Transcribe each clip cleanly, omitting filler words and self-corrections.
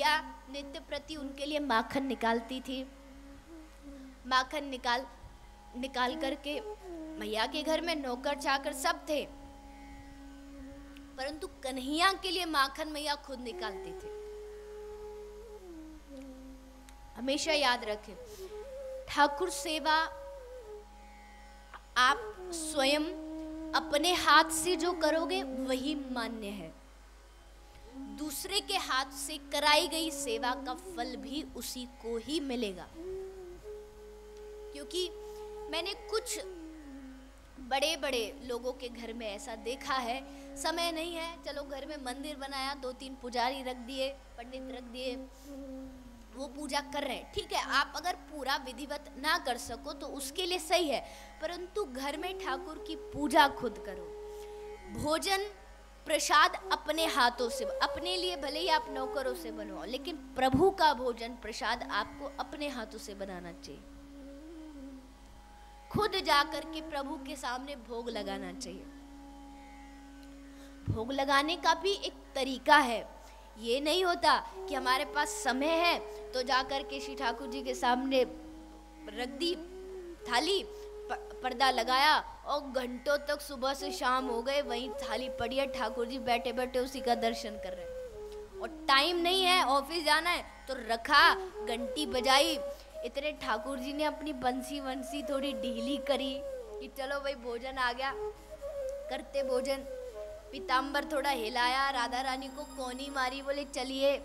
मैया नित्य प्रति उनके लिए माखन निकालती थी। माखन निकाल करके मैया के घर में नौकर चाकर सब थे, परंतु कन्हैया के लिए माखन मैया खुद निकालती थी। हमेशा याद रखें, ठाकुर सेवा आप स्वयं अपने हाथ से जो करोगे वही मान्य है। दूसरे के हाथ से कराई गई सेवा का फल भी उसी को ही मिलेगा। क्योंकि मैंने कुछ बड़े बड़े लोगों के घर में ऐसा देखा है, समय नहीं है, चलो घर में मंदिर बनाया, 2-3 पुजारी रख दिए, पंडित रख दिए, वो पूजा कर रहे हैं, ठीक है। आप अगर पूरा विधिवत ना कर सको तो उसके लिए सही है, परंतु घर में ठाकुर की पूजा खुद करो। भोजन प्रसाद अपने हाथों से, अपने लिए भले ही आप नौकरों से बनवाओ, लेकिन प्रभु का भोजन प्रसाद आपको अपने हाथों से बनाना चाहिए। खुद जाकर के प्रभु के सामने भोग लगाना चाहिए। भोग लगाने का भी एक तरीका है। ये नहीं होता कि हमारे पास समय है तो जाकर के श्री ठाकुर जी के सामने रख दी थाली, पर्दा लगाया और घंटों तक सुबह से शाम हो गए वहीं थाली पड़ी है, ठाकुर जी बैठे बैठे उसी का दर्शन कर रहे हैं। और टाइम नहीं है, ऑफिस जाना है तो रखा, घंटी बजाई, इतने ठाकुर जी ने अपनी बंसी थोड़ी ढीली करी कि चलो भाई भोजन आ गया, करते भोजन। पीताम्बर थोड़ा हिलाया, राधा रानी को कोनी मारी, बोले चलिए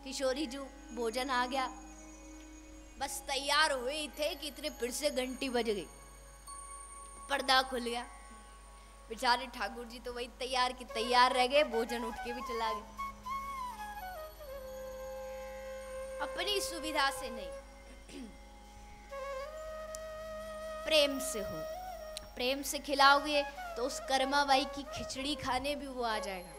किशोरी जी भोजन आ गया। बस तैयार हुए ही थे कि इतने फिर से घंटी बज गई, पर्दा खुल गया। बेचारे ठाकुर जी तो वही तैयार की तैयार रह गए, भोजन उठ के भी चला गया। अपनी सुविधा से नहीं, प्रेम से हो, प्रेम से खिलाओगे तो उस कर्माबाई की खिचड़ी खाने भी वो आ जाएगा।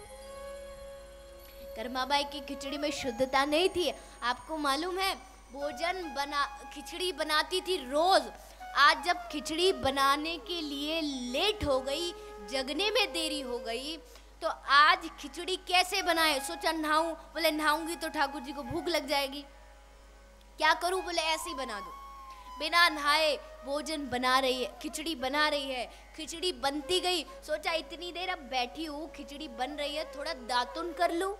कर्माबाई की खिचड़ी में शुद्धता नहीं थी, आपको मालूम है। खिचड़ी बनाती थी रोज। आज जब खिचड़ी बनाने के लिए लेट हो गई, जगने में देरी हो गई, तो आज खिचड़ी कैसे बनाए? सोचा नहाऊं, बोले नहाऊंगी तो ठाकुर जी को भूख लग जाएगी, क्या करूं? बोले ऐसे ही बना दो। बिना नहाए भोजन बना रही है, खिचड़ी बना रही है। खिचड़ी बनती गई, सोचा इतनी देर अब बैठी हूँ, खिचड़ी बन रही है, थोड़ा दातुन कर लूं।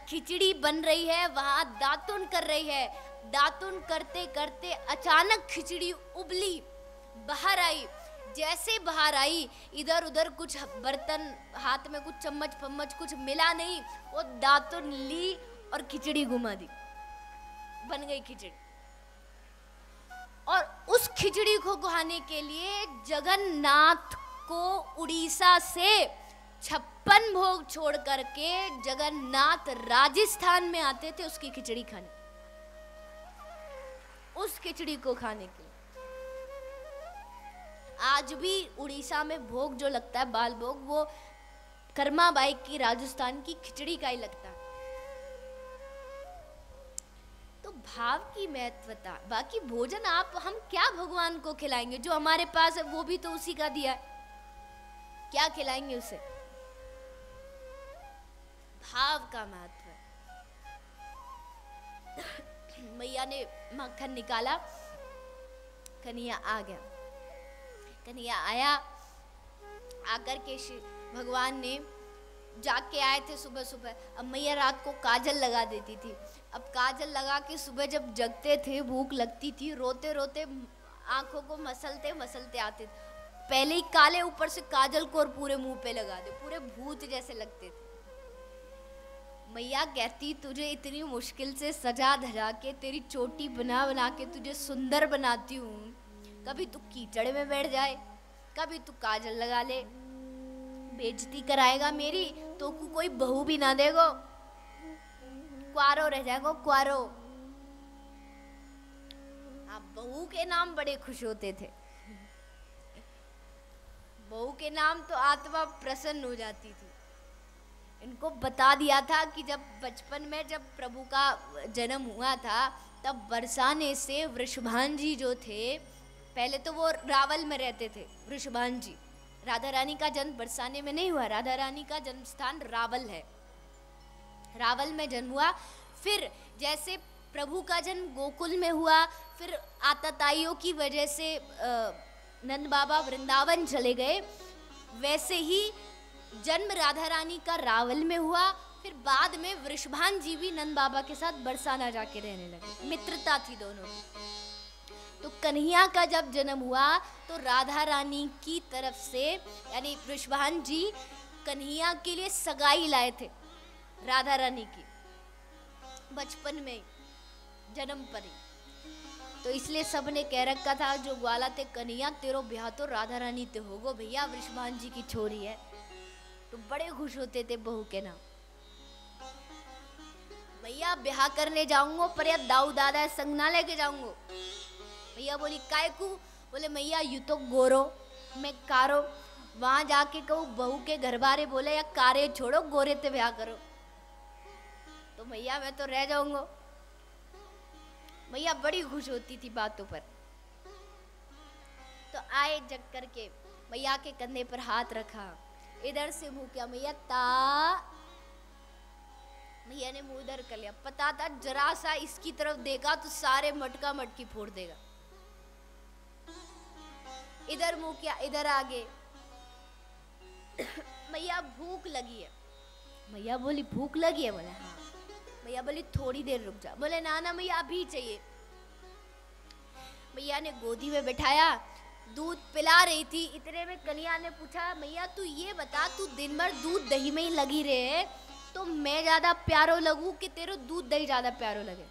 खिचड़ी बन रही है, वहां दातुन कर रही है। दातुन करते करते अचानक खिचड़ी उबली, बाहर आई। जैसे बाहर आई, इधर उधर कुछ बर्तन, हाथ में कुछ चम्मच फम्मच कुछ मिला नहीं, वो दातुन ली और खिचड़ी घुमा दी, बन गई खिचड़ी। और उस खिचड़ी को खाने के लिए जगन्नाथ को उड़ीसा से 56 भोग छोड़ करके जगन्नाथ राजस्थान में आते थे उसकी खिचड़ी खाने, उस खिचड़ी को खाने के लिए। आज भी उड़ीसा में भोग जो लगता है बाल भोग, वो कर्माबाई की राजस्थान की खिचड़ी का ही लगता है। तो भाव की महत्वता। बाकी भोजन हम क्या भगवान को खिलाएंगे? जो हमारे पास है वो भी तो उसी का दिया है, क्या खिलाएंगे उसे? भाव का महत्व है। मैया ने मक्खन निकाला, कन्हैया आ गया। कन्हैया आया, आकर के भगवान ने जाके आए थे सुबह सुबह। अब मैया रात को काजल लगा देती थी। अब काजल लगा के सुबह जब जगते थे, भूख लगती थी, रोते रोते आंखों को मसलते मसलते आते थे। पहले ही काले ऊपर से काजल को और पूरे मुंह पे लगा दे, पूरे भूत जैसे लगते थे। मैया कहती, तुझे इतनी मुश्किल से सजा धजा के, तेरी चोटी बना बना के तुझे सुंदर बनाती हूँ, कभी तू कीचड़ में बैठ जाए, कभी तू काजल लगा ले, बेइज्जती कराएगा मेरी तो कोई बहू भी ना देगो, क्वारो रह जाएगा, क्वारो। हाँ, बहू के नाम बड़े खुश होते थे। बहू के नाम तो आत्मा प्रसन्न हो जाती थी। इनको बता दिया था कि जब बचपन में जब प्रभु का जन्म हुआ था, तब बरसाने से वृषभान जी जो थे, पहले तो वो रावल में रहते थे वृषभान जी। राधा रानी का जन्म बरसाने में नहीं हुआ, राधा रानी का जन्म स्थान रावल है। रावल में जन्म हुआ। फिर जैसे प्रभु का जन्म गोकुल में हुआ, फिर आतताइयों की वजह से नंद बाबा वृंदावन चले गए, वैसे ही जन्म राधा रानी का रावल में हुआ। फिर बाद में वृषभान जी भी नंद बाबा के साथ बरसाना जाके रहने लगे, मित्रता थी दोनों की। तो कन्हैया का जब जन्म हुआ तो राधा रानी की तरफ से यानी वृषभान जी कन्हैया के लिए सगाई लाए थे राधा रानी की, बचपन में जन्म पर ही। तो इसलिए सबने कह रखा था जो ग्वाला ते कन्हैया तेरो ब्याह तो राधा रानी ते होगो भैया, वृषभान जी की छोरी है। तो बड़े खुश होते थे बहू के नाम। भैया ब्याह करने जाऊंगो पर या दाऊ दादा संग ना लेके जाऊंगो। भैया बोली काय को? बोले मैया यू तो गोरो मैं कारो, वहां जाके कहूँ बहू के घर बारे बोले या कारे छोड़ो गोरे ते ब्याह करो, तो भैया मैं तो रह जाऊंगो। भैया बड़ी खुश होती थी बातों पर। तो आए जग करके मैया के कंधे पर हाथ रखा, इधर से मुंह किया मैया ता, मैया ने मुंह इधर कर लिया। पता था जरा सा इसकी तरफ देखा तो सारे मटका मटकी फोड़ देगा। इधर मुंह किया, इधर आगे मैया भूख लगी है। मैया बोली भूख लगी है? बोले हाँ। मैया बोली थोड़ी देर रुक जा। बोले ना ना मैया अभी चाहिए। मैया ने गोदी में बैठाया, दूध पिला रही थी। इतने में कन्हैया ने पूछा मैया तू ये बता, तू दिन भर दूध दही में ही लगी रहे तो मैं ज्यादा प्यारो लगूं कि तेरे दूध दही ज्यादा प्यारो लगे?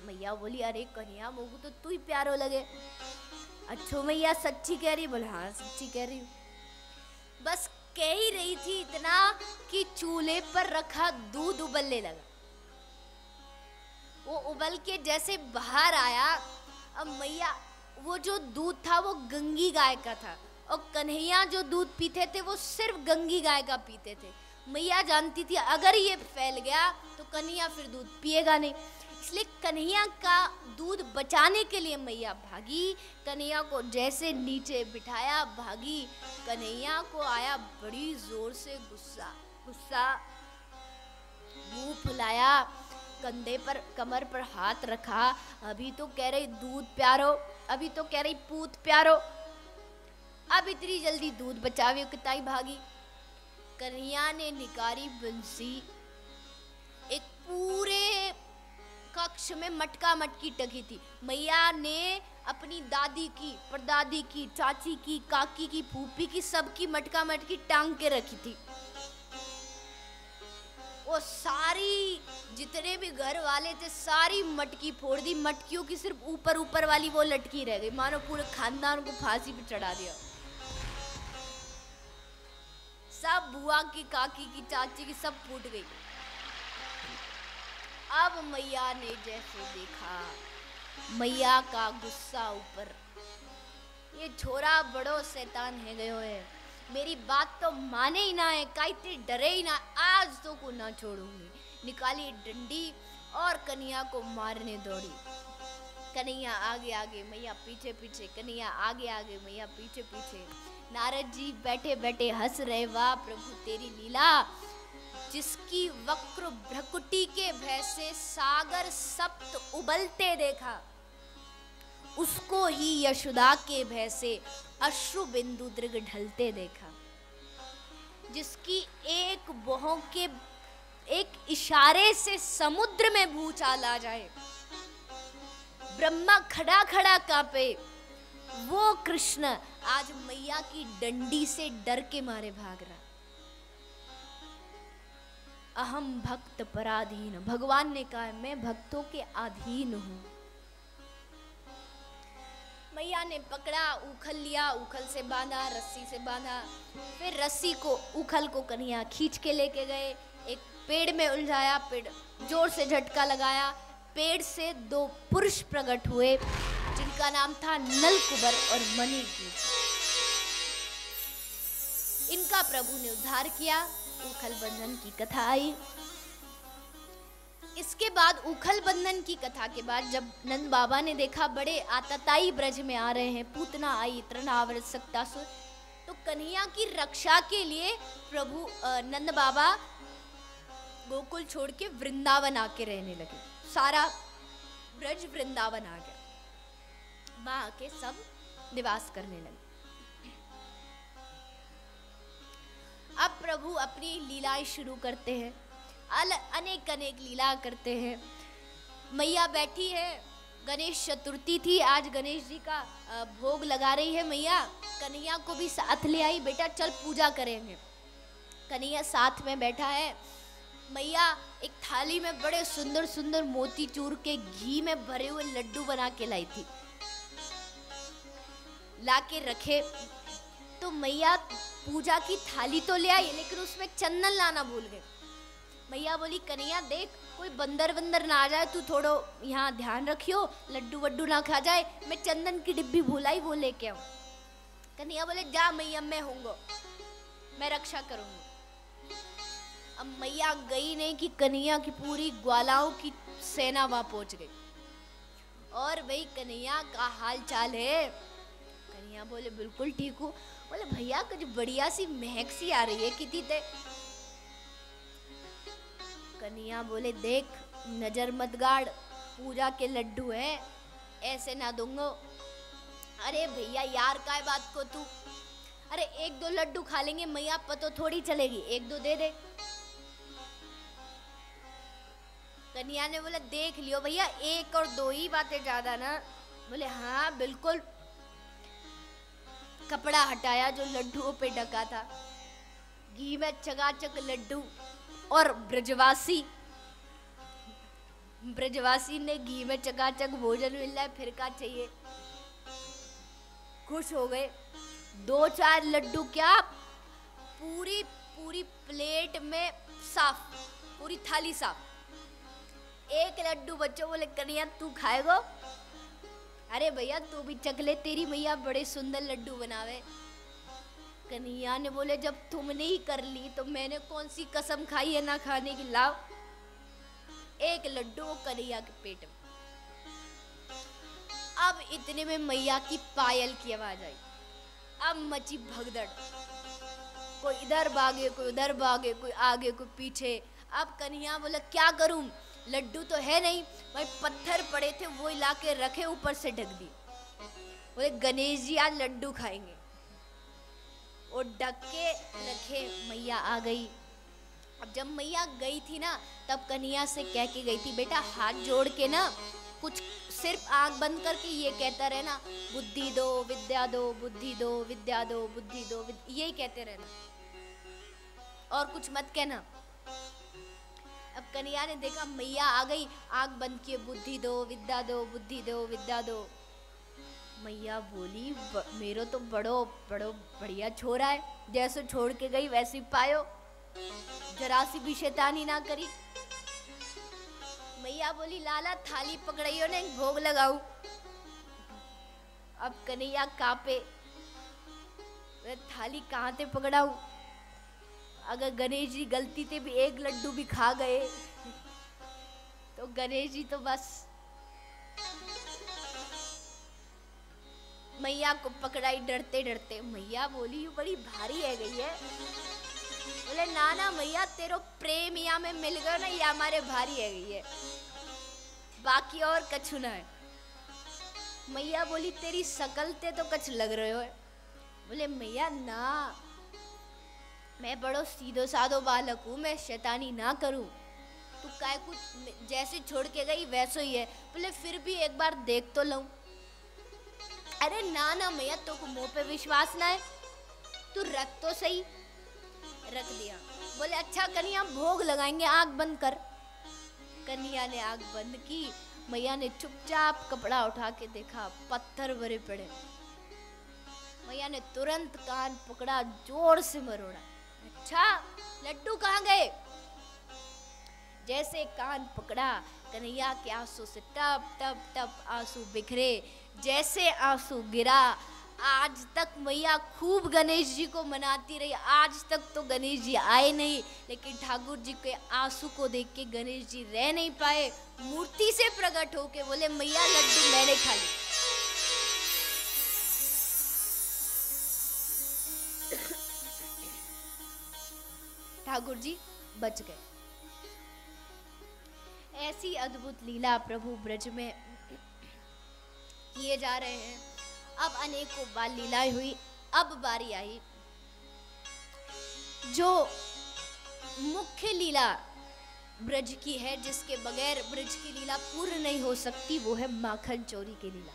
मैया बोली अरे कन्हैया मोगू तो तू ही प्यारो लगे। अच्छो मैया सच्ची कह रही? बोले हाँ सच्ची कह रही हूँ। बस कह ही रही थी इतना कि चूल्हे पर रखा दूध उबलने लगा। वो उबल के जैसे बाहर आया, अब मैया वो जो दूध था वो गंगी गाय का था और कन्हैया जो दूध पीते थे वो सिर्फ गंगी गाय का पीते थे। मैया जानती थी अगर ये फैल गया तो कन्हैया फिर दूध पिएगा नहीं, इसलिए कन्हैया का दूध बचाने के लिए मैया भागी। कन्हैया को जैसे नीचे बिठाया भागी। कन्हैया को आया बड़ी जोर से गुस्सा, मुंह फुलाया, कंधे पर कमर पर हाथ रखा। अभी तो कह रही दूध प्यारो, अभी तो कह रही पूत प्यारो, अब इतनी जल्दी दूध बचावे किताई भागी। कन्हैया ने निकारी बंसी, एक पूरे कक्ष में मटका मटकी टकी थी। मैया ने अपनी दादी की, परदादी की, चाची की, काकी की, फूफी की, सबकी मटका मटकी टांग के रखी थी। वो सारी जितने भी घर वाले थे सारी मटकी फोड़ दी। मटकियों की सिर्फ ऊपर ऊपर वाली वो लटकी रह गई, मानो पूरे खानदान को फांसी पे चढ़ा दिया। सब बुआ की, काकी की, चाची की सब फूट गई। अब मैया ने जैसे देखा, मैया का गुस्सा ऊपर, ये छोरा बड़ो शैतान है गयो है, मेरी बात तो माने ही ना है, काइते डरे ही ना, आज तो को ना छोड़ूंगी। निकाली डंडी और कन्हैया को मारने दौड़ी। कन्हैया आगे आगे, मैया पीछे पीछे, कन्हैया आगे आगे, मैया पीछे पीछे। नारद जी बैठे बैठे हंस रहे, वाह प्रभु तेरी लीला, जिसकी वक्र भ्रकुटी के भय से सागर सप्त उबलते देखा, उसको ही यशोदा के भय से अश्रु बिंदु दृग ढलते देखा। जिसकी एक बहों के एक इशारे से समुद्र में भूचाल आ जाए, ब्रह्मा खड़ा खड़ा कांपे, वो कृष्ण आज मैया की डंडी से डर के मारे भाग रहा। अहम भक्त पराधीन, भगवान ने कहा मैं भक्तों के अधीन हूं। मैया ने पकड़ा, उखल लिया, उखल से बांधा, रस्सी से बांधा, फिर रस्सी को, उखल को कन्हैया खींच के लेके गए, एक पेड़ में उलझाया, पेड़ जोर से झटका लगाया, पेड़ से दो पुरुष प्रकट हुए जिनका नाम था नलकुबर और मणिग्रीव। इनका प्रभु ने उद्धार किया। उखल बंधन की कथा आई। इसके बाद उखल बंधन की कथा के बाद जब नंद बाबा ने देखा बड़े आतताई ब्रज में आ रहे हैं, पूतना आई, तृणावर्त, सक्तासुर, तो कन्हैया की रक्षा के लिए प्रभु नंद बाबा गोकुल छोड़ के वृंदावन आके रहने लगे। सारा ब्रज वृंदावन आ गया, वहां आके सब निवास करने लगे। अब प्रभु अपनी लीलाएं शुरू करते हैं, अनेक अनेक लीला करते हैं। मैया बैठी है, गणेश चतुर्थी थी, आज गणेश जी का भोग लगा रही है मैया। कन्हैया को भी साथ ले आई, बेटा चल पूजा करेंगे। कन्हैया साथ में बैठा है। मैया एक थाली में बड़े सुंदर सुंदर मोतीचूर के घी में भरे हुए लड्डू बना के लाई थी, ला के रखे। तो मैया पूजा की थाली तो ले आई, लेकिन उसमें चंदन लाना भूल गए। मैया बोली कन्हैया देख कोई बंदर वंदर ना आ जाए, तू थोड़ो यहाँ ध्यान रखियो, लड्डू वड्डू ना खा जाए, मैं चंदन की डिब्बी भूलाई वो लेके आऊं। कन्हैया बोले जा मैया मैं हूँगा, मैं रक्षा करूंगी। अब मैया गई नहीं कि कन्हैया की पूरी ग्वालाओं की सेना वहां पहुंच गई। और भाई कन्हैया का हाल चाल है? कन्हैया बोले बिल्कुल ठीक हूँ। बोले भैया कुछ बढ़िया सी महक सी आ रही है कितनी ते। कन्हैया बोले देख नजर मत गाड़, पूजा के लड्डू है, ऐसे ना दूंगा। अरे भैया यार काय बात को तू, अरे एक दो लड्डू खा लेंगे, मैया पतो थोड़ी चलेगी, एक दो दे दे। कन्हैया ने बोला देख लियो भैया, एक और दो ही बातें ज्यादा ना। बोले हाँ बिल्कुल। कपड़ा हटाया जो लड्डुओं पे ढका था, घी में चकाचक लड्डू, और ब्रजवासी ने घी में चकाचक भोजन मिल रहा है, फिर क्या चाहिए। खुश हो गए। दो चार लड्डू क्या, पूरी पूरी प्लेट में साफ, पूरी थाली साफ। एक लड्डू बच्चों बोले कन्हैया तू खाएगो? अरे भैया तू भी चख ले, तेरी मैया बड़े सुंदर लड्डू बनावे। कन्हैया ने बोले जब तुमने ही कर ली तो मैंने कौन सी कसम खाई है ना खाने की, लाओ। एक लड्डू कन्हैया के पेट में। अब इतने में मैया की पायल की आवाज आई। अब मची भगदड़, कोई इधर भागे कोई उधर भागे, कोई आगे कोई पीछे। अब कन्हैया बोला क्या करूं, लड्डू तो है नहीं, भाई पत्थर पड़े थे वो ला के रखे, ऊपर से ढक दिए। बोले गणेश जी आज लड्डू खाएंगे, और ढक के रखे। मैया आ गई। अब जब मैया गई थी ना, तब कन्हैया से कह के गई थी बेटा हाथ जोड़ के ना कुछ सिर्फ आंख बंद करके ये कहता रहना, बुद्धि दो विद्या दो, बुद्धि दो विद्या दो, बुद्धि दो यही कहते रहना, और कुछ मत कहना। अब कन्हैया ने देखा मैया आ गई, आंख बंद किए, बुद्धि दो विद्या दो, बुद्धि दो विद्या दो। मैया बोली मेरो तो बड़ो बड़ो बढ़िया छोरा है, जैसे छोड़ के गई वैसे ही पायो, जरा सी भी शैतानी ना करी। मैया बोली लाला थाली पकड़ाइयो ने भोग लगाऊ। अब कन्हैया कांपे, थाली कहाँ ते पकड़ाऊ, अगर गणेश जी गलती से भी एक लड्डू भी खा गए तो गणेश जी तो बस। मैया को पकड़ाई डरते डरते। मैया बोली बड़ी भारी है गई है। बोले ना ना मैया तेरो प्रेम या में मिल गयो ना, ये हमारे भारी है गई है, बाकी और कछु ना है। मैया बोली तेरी शकल ते तो कछ लग रहे हो। बोले मैया ना, मैं बड़ो सीधो साधो बालक हूँ, मैं शैतानी ना करूँ, तू काय कुछ जैसे छोड़ के गई वैसो ही है। बोले फिर भी एक बार देख तो लूं। अरे ना ना मैया तो मुंह पे विश्वास ना है, तू रख तो सही। रख दिया। बोले अच्छा कन्हैया भोग लगाएंगे, आंख बंद कर। कन्हैया ने आंख बंद की। मैया ने चुपचाप कपड़ा उठा के देखा, पत्थर भरे पड़े। मैया ने तुरंत कान पकड़ा, जोर से मरोड़ा। अच्छा लड्डू कहाँ गए? जैसे कान पकड़ा, कन्हैया के आंसू से टप टप टप आंसू बिखरे। जैसे आंसू गिरा, आज तक मैया खूब गणेश जी को मनाती रही, आज तक तो गणेश जी आए नहीं, लेकिन ठाकुर जी के आंसू को देख के गणेश जी रह नहीं पाए, मूर्ति से प्रकट होके बोले मैया लड्डू मैंने खा ली। ठाकुर जी बच गए। ऐसी अद्भुत लीला प्रभु ब्रज में किए जा रहे हैं। अब अनेकों बाल लीलाएं हुई। अब बारी आई जो मुख्य लीला ब्रज की है, जिसके बगैर ब्रज की लीला पूर्ण नहीं हो सकती, वो है माखन चोरी की लीला।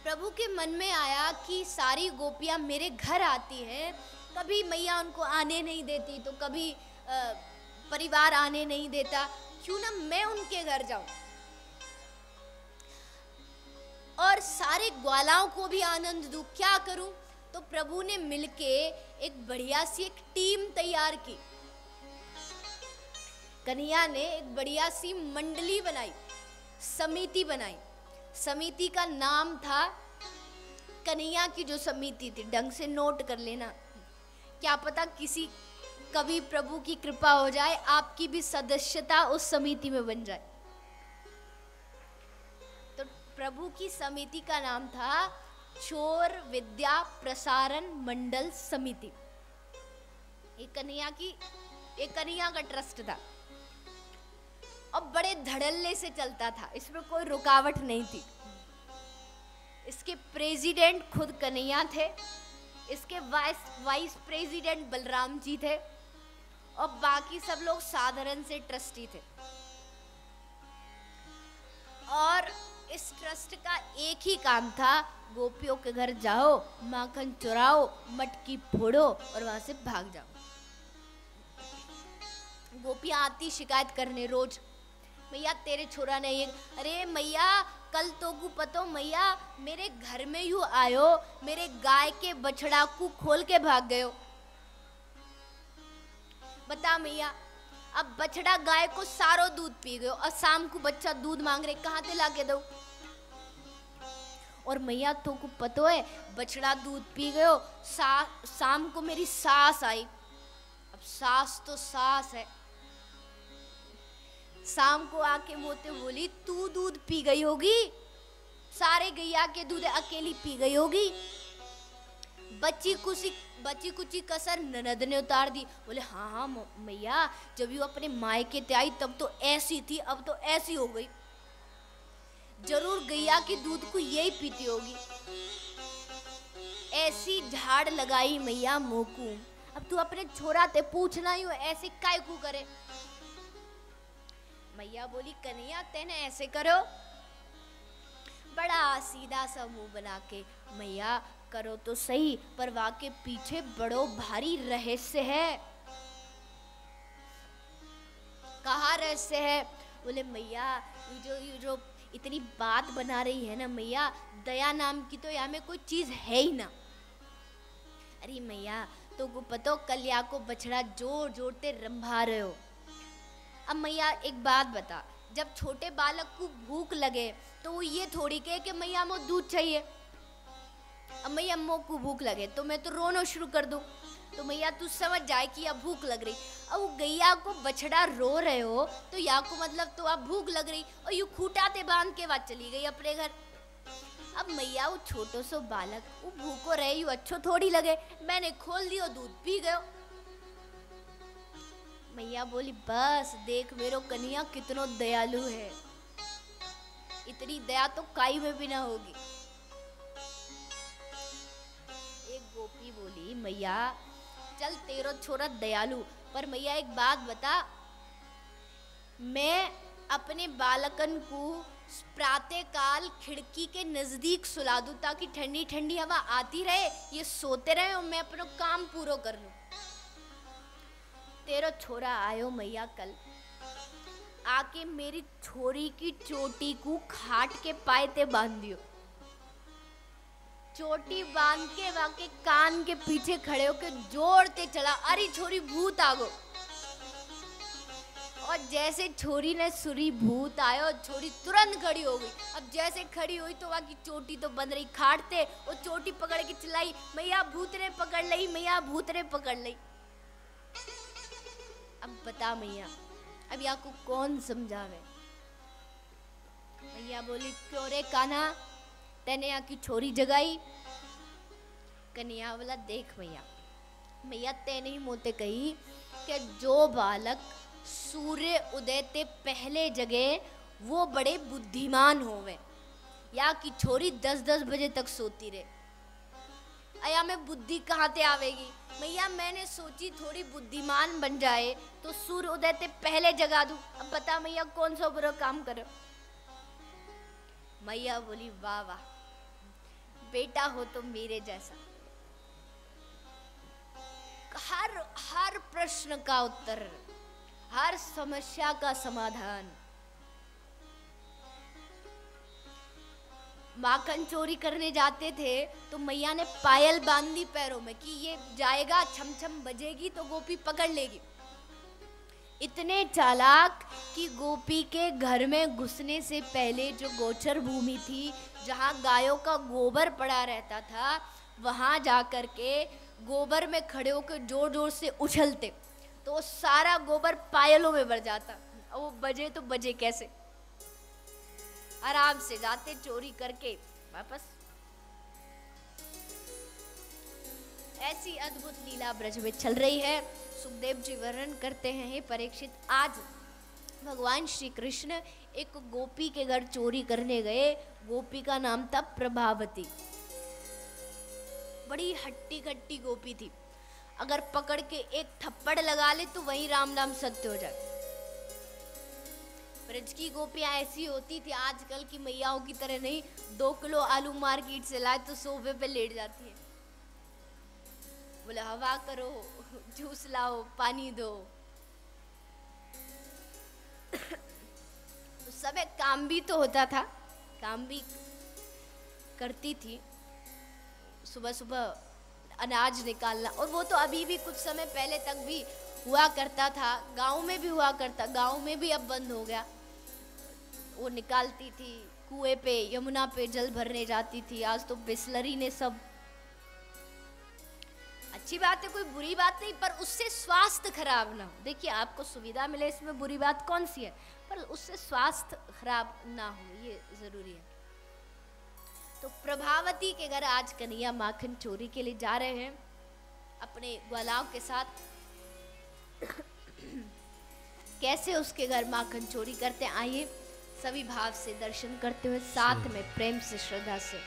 प्रभु के मन में आया कि सारी गोपियां मेरे घर आती हैं, कभी मैया उनको आने नहीं देती, तो कभी परिवार आने नहीं देता, क्यों ना मैं उनके घर जाऊं और सारे ग्वालाओं को भी आनंद दूं। क्या करूं? तो प्रभु ने मिलके एक बढ़िया सी एक टीम तैयार की। कन्हैया ने एक बढ़िया सी मंडली बनाई, समिति बनाई। समिति का नाम था कन्हैया की जो समिति थी, ढंग से नोट कर लेना, क्या पता किसी कभी प्रभु की कृपा हो जाए आपकी भी सदस्यता उस समिति में बन जाए। तो प्रभु की समिति का नाम था चोर विद्या प्रसारण मंडल समिति। एक कन्हैया का ट्रस्ट था और बड़े धड़ल्ले से चलता था, इसमें कोई रुकावट नहीं थी। इसके प्रेसिडेंट खुद कन्हैया थे, इसके वाइस प्रेसिडेंट बलराम जी थे और बाकी सब लोग साधारण से ट्रस्टी थे। और इस ट्रस्ट का एक ही काम था, गोपियों के घर जाओ, माखन चुराओ, मटकी फोड़ो और वहां से भाग जाओ। गोपियां आती शिकायत करने रोज, मैया तेरे छोरा ने ये, अरे मैया कल तो को पतो मैया मेरे घर में यू आयो, मेरे गाय के बछड़ा को खोल के भाग गयो। बता मैया, अब बछड़ा गाय को सारो दूध पी गयो और शाम को बच्चा दूध मांग रहे, कहाँ से लाके दो? और मैया तो को पतो है बछड़ा दूध पी गयो, शाम को मेरी सास आई। अब सास तो सास है, शाम को आके मोते बोली तू दूध पी गई होगी, सारे गैया के दूध अकेली पी गई होगी। बच्ची कुची कसर ननद ने उतार दी। बोले हाँ हाँ मैया, जब यू अपने मायके ते आई तब तो ऐसी थी, अब तो ऐसी हो गई। जरूर गैया के दूध को यही पीती होगी। ऐसी झाड़ लगाई मैया मोकू। अब तू अपने छोरा ते पूछना ही हो ऐसे काय को करे। मैया बोली कन्हैया तेने ऐसे करो, बड़ा सीधा सा मुंह बना के, मैया करो तो सही, पर वाके पीछे बड़ो भारी रहस्य है। कहा रहस्य है? बोले मैया ये जो इतनी बात बना रही है ना मैया, दया नाम की तो यहाँ में कोई चीज है ही ना। अरे मैया तो को पतो कल्या को बछड़ा जोर जोरते रंभा रहे हो। अब मैया एक बात बता, जब छोटे बालक को भूख लगे तो वो ये थोड़ी कहे कि मैया मो दूध चाहिए। अब मैया अम्मो को भूख लगे तो मैं तो रोना शुरू कर दूं, तो मैया तू समझ जाए कि अब भूख लग रही। अब वो गैया को बछड़ा रो रहे हो तो या को मतलब तो अब भूख लग रही, और यू खूटाते बांध के बाद चली गई अपने घर। अब मैया वो छोटो सो बालक वो भूखो रहे, यू अच्छो थोड़ी लगे, मैंने खोल दियो दूध पी गयो। मैया बोली बस देख मेरो कन्हैया कितनो दयालु है, इतनी दया तो काई में भी ना होगी। एक गोपी बोली मैया चल तेरो छोरा दयालु, पर मैया एक बात बता, मैं अपने बालकन को प्रातः काल खिड़की के नजदीक सुला दूं ताकि ठंडी ठंडी हवा आती रहे, ये सोते रहे और मैं अपना काम पूरा कर लूं। तेरा छोरा आयो मैया कल आके मेरी छोरी की चोटी को खाट के पाए ते बांध दियो। चोटी बांध के वाके कान के पीछे खड़े होके जोड़ते चला, अरे छोरी भूत आगो। और जैसे छोरी ने सुरी भूत आयो, छोरी तुरंत खड़ी हो गई। अब जैसे खड़ी हुई तो वहाँ की चोटी तो बंद रही, खाटते और चोटी पकड़ के चिल्लाई मैया भूत ने पकड़ लई, मैया भूत ने पकड़ लई। अब बता मैया अब या को कौन समझावे। मैया बोली क्यों रे कान्हा तेने यहाँ की छोरी जगाई। कन्हैया बोला देख मैया, मैया तेने ही मोते कही कि जो बालक सूर्य उदय ते पहले जगे वो बड़े बुद्धिमान होवे, या कि छोरी 10-10 बजे तक सोती रहे। अया में बुद्धि कहाँ ते आवेगी मैया, मैंने सोची थोड़ी बुद्धिमान बन जाए तो सूर्य उदय ते पहले जगा दूं। अब बता मैया कौन सा बुरा काम करो। मैया बोली वाह वाह बेटा हो तो मेरे जैसा। हर प्रश्न का उत्तर, हर समस्या का समाधान। माखन चोरी करने जाते थे तो मैया ने पायल बांध दी पैरों में कि ये जाएगा, छम छम बजेगी तो गोपी पकड़ लेगी। इतने चालाक कि गोपी के घर में घुसने से पहले जो गोचर भूमि थी, जहाँ गायों का गोबर पड़ा रहता था, वहाँ जाकर के गोबर में खड़े होकर जोर जोर से उछलते तो वो सारा गोबर पायलों में भर जाता। और वो बजे तो बजे कैसे, आराम से जाते चोरी करके वापस। ऐसी अद्भुत लीला ब्रज में चल रही है। सुखदेव जी वर्णन करते हैं, हे परीक्षित, आज भगवान श्री कृष्ण एक गोपी के घर चोरी करने गए। गोपी का नाम था प्रभावती। बड़ी हट्टी कट्टी गोपी थी, अगर पकड़ के एक थप्पड़ लगा ले तो वही राम नाम सत्य हो जाए। ब्रज की गोपियां ऐसी होती थी, आजकल की मैयाओं की तरह नहीं। 2 किलो आलू मार्केट से लाए तो सोफे पे लेट जाती है, बोले हवा करो, जूस लाओ, पानी दो। तो सब एक काम भी तो होता था, काम भी करती थी। सुबह सुबह अनाज निकालना, और वो तो अभी भी कुछ समय पहले तक भी हुआ करता था, गांव में भी हुआ करता, गांव में भी अब बंद हो गया। वो निकालती थी, कुएं पे, यमुना पे जल भरने जाती थी। आज तो बिस्लरी ने सब, अच्छी बात है, कोई बुरी बात नहीं, पर उससे स्वास्थ्य खराब ना हो। देखिए आपको सुविधा मिले, इसमें बुरी बात कौन सी है, पर उससे स्वास्थ्य खराब ना हो, ये जरूरी है। तो प्रभावती के घर आज कन्हैया माखन चोरी के लिए जा रहे हैं अपने ग्वालाओं के साथ। कैसे उसके घर माखन चोरी करते हैं, आइए सभी भाव से दर्शन करते हुए साथ में प्रेम से श्रद्धा से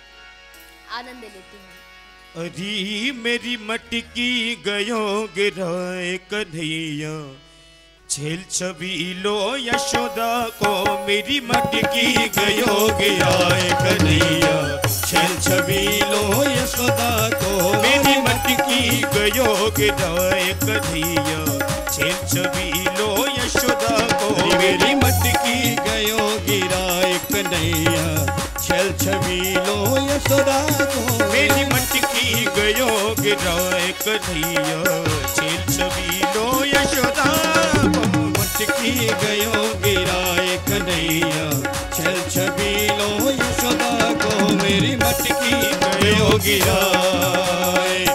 आनंद लेते हैं। अरी मेरी मटकी गयो गिराए कन्हैया, छेल छबीलो यशोदा को। मेरी मटकी गयो गिराए कन्हैया, छेल छबीलो यशोदा को। मेरी मटकी गयो गिराए कन्हैया, छेल छबीलो यशोदा को। मेरी मटकी गयो गिराए कन्हैया, छेल छबीलो यशोदा को। मेरी मटकी गयो गिराए कन्हैया, छेल छबीलो यशोदा को। मटकी गयो गिराए कन्हैया, छेल छबीलो यशोदा को। मेरी मटकी गयो गिराए।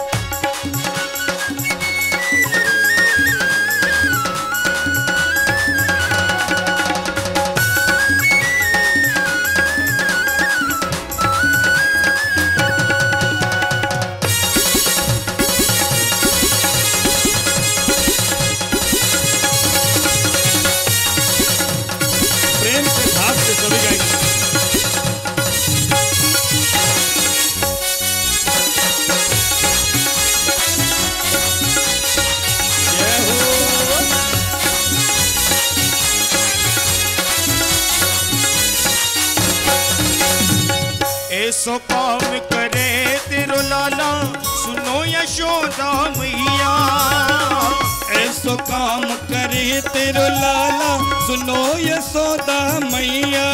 ऐसो काम करे तेरो लाला, सुनो यशोदा मैया। ऐसो काम करे तेरो लाला, सुनो यशोदा मैया।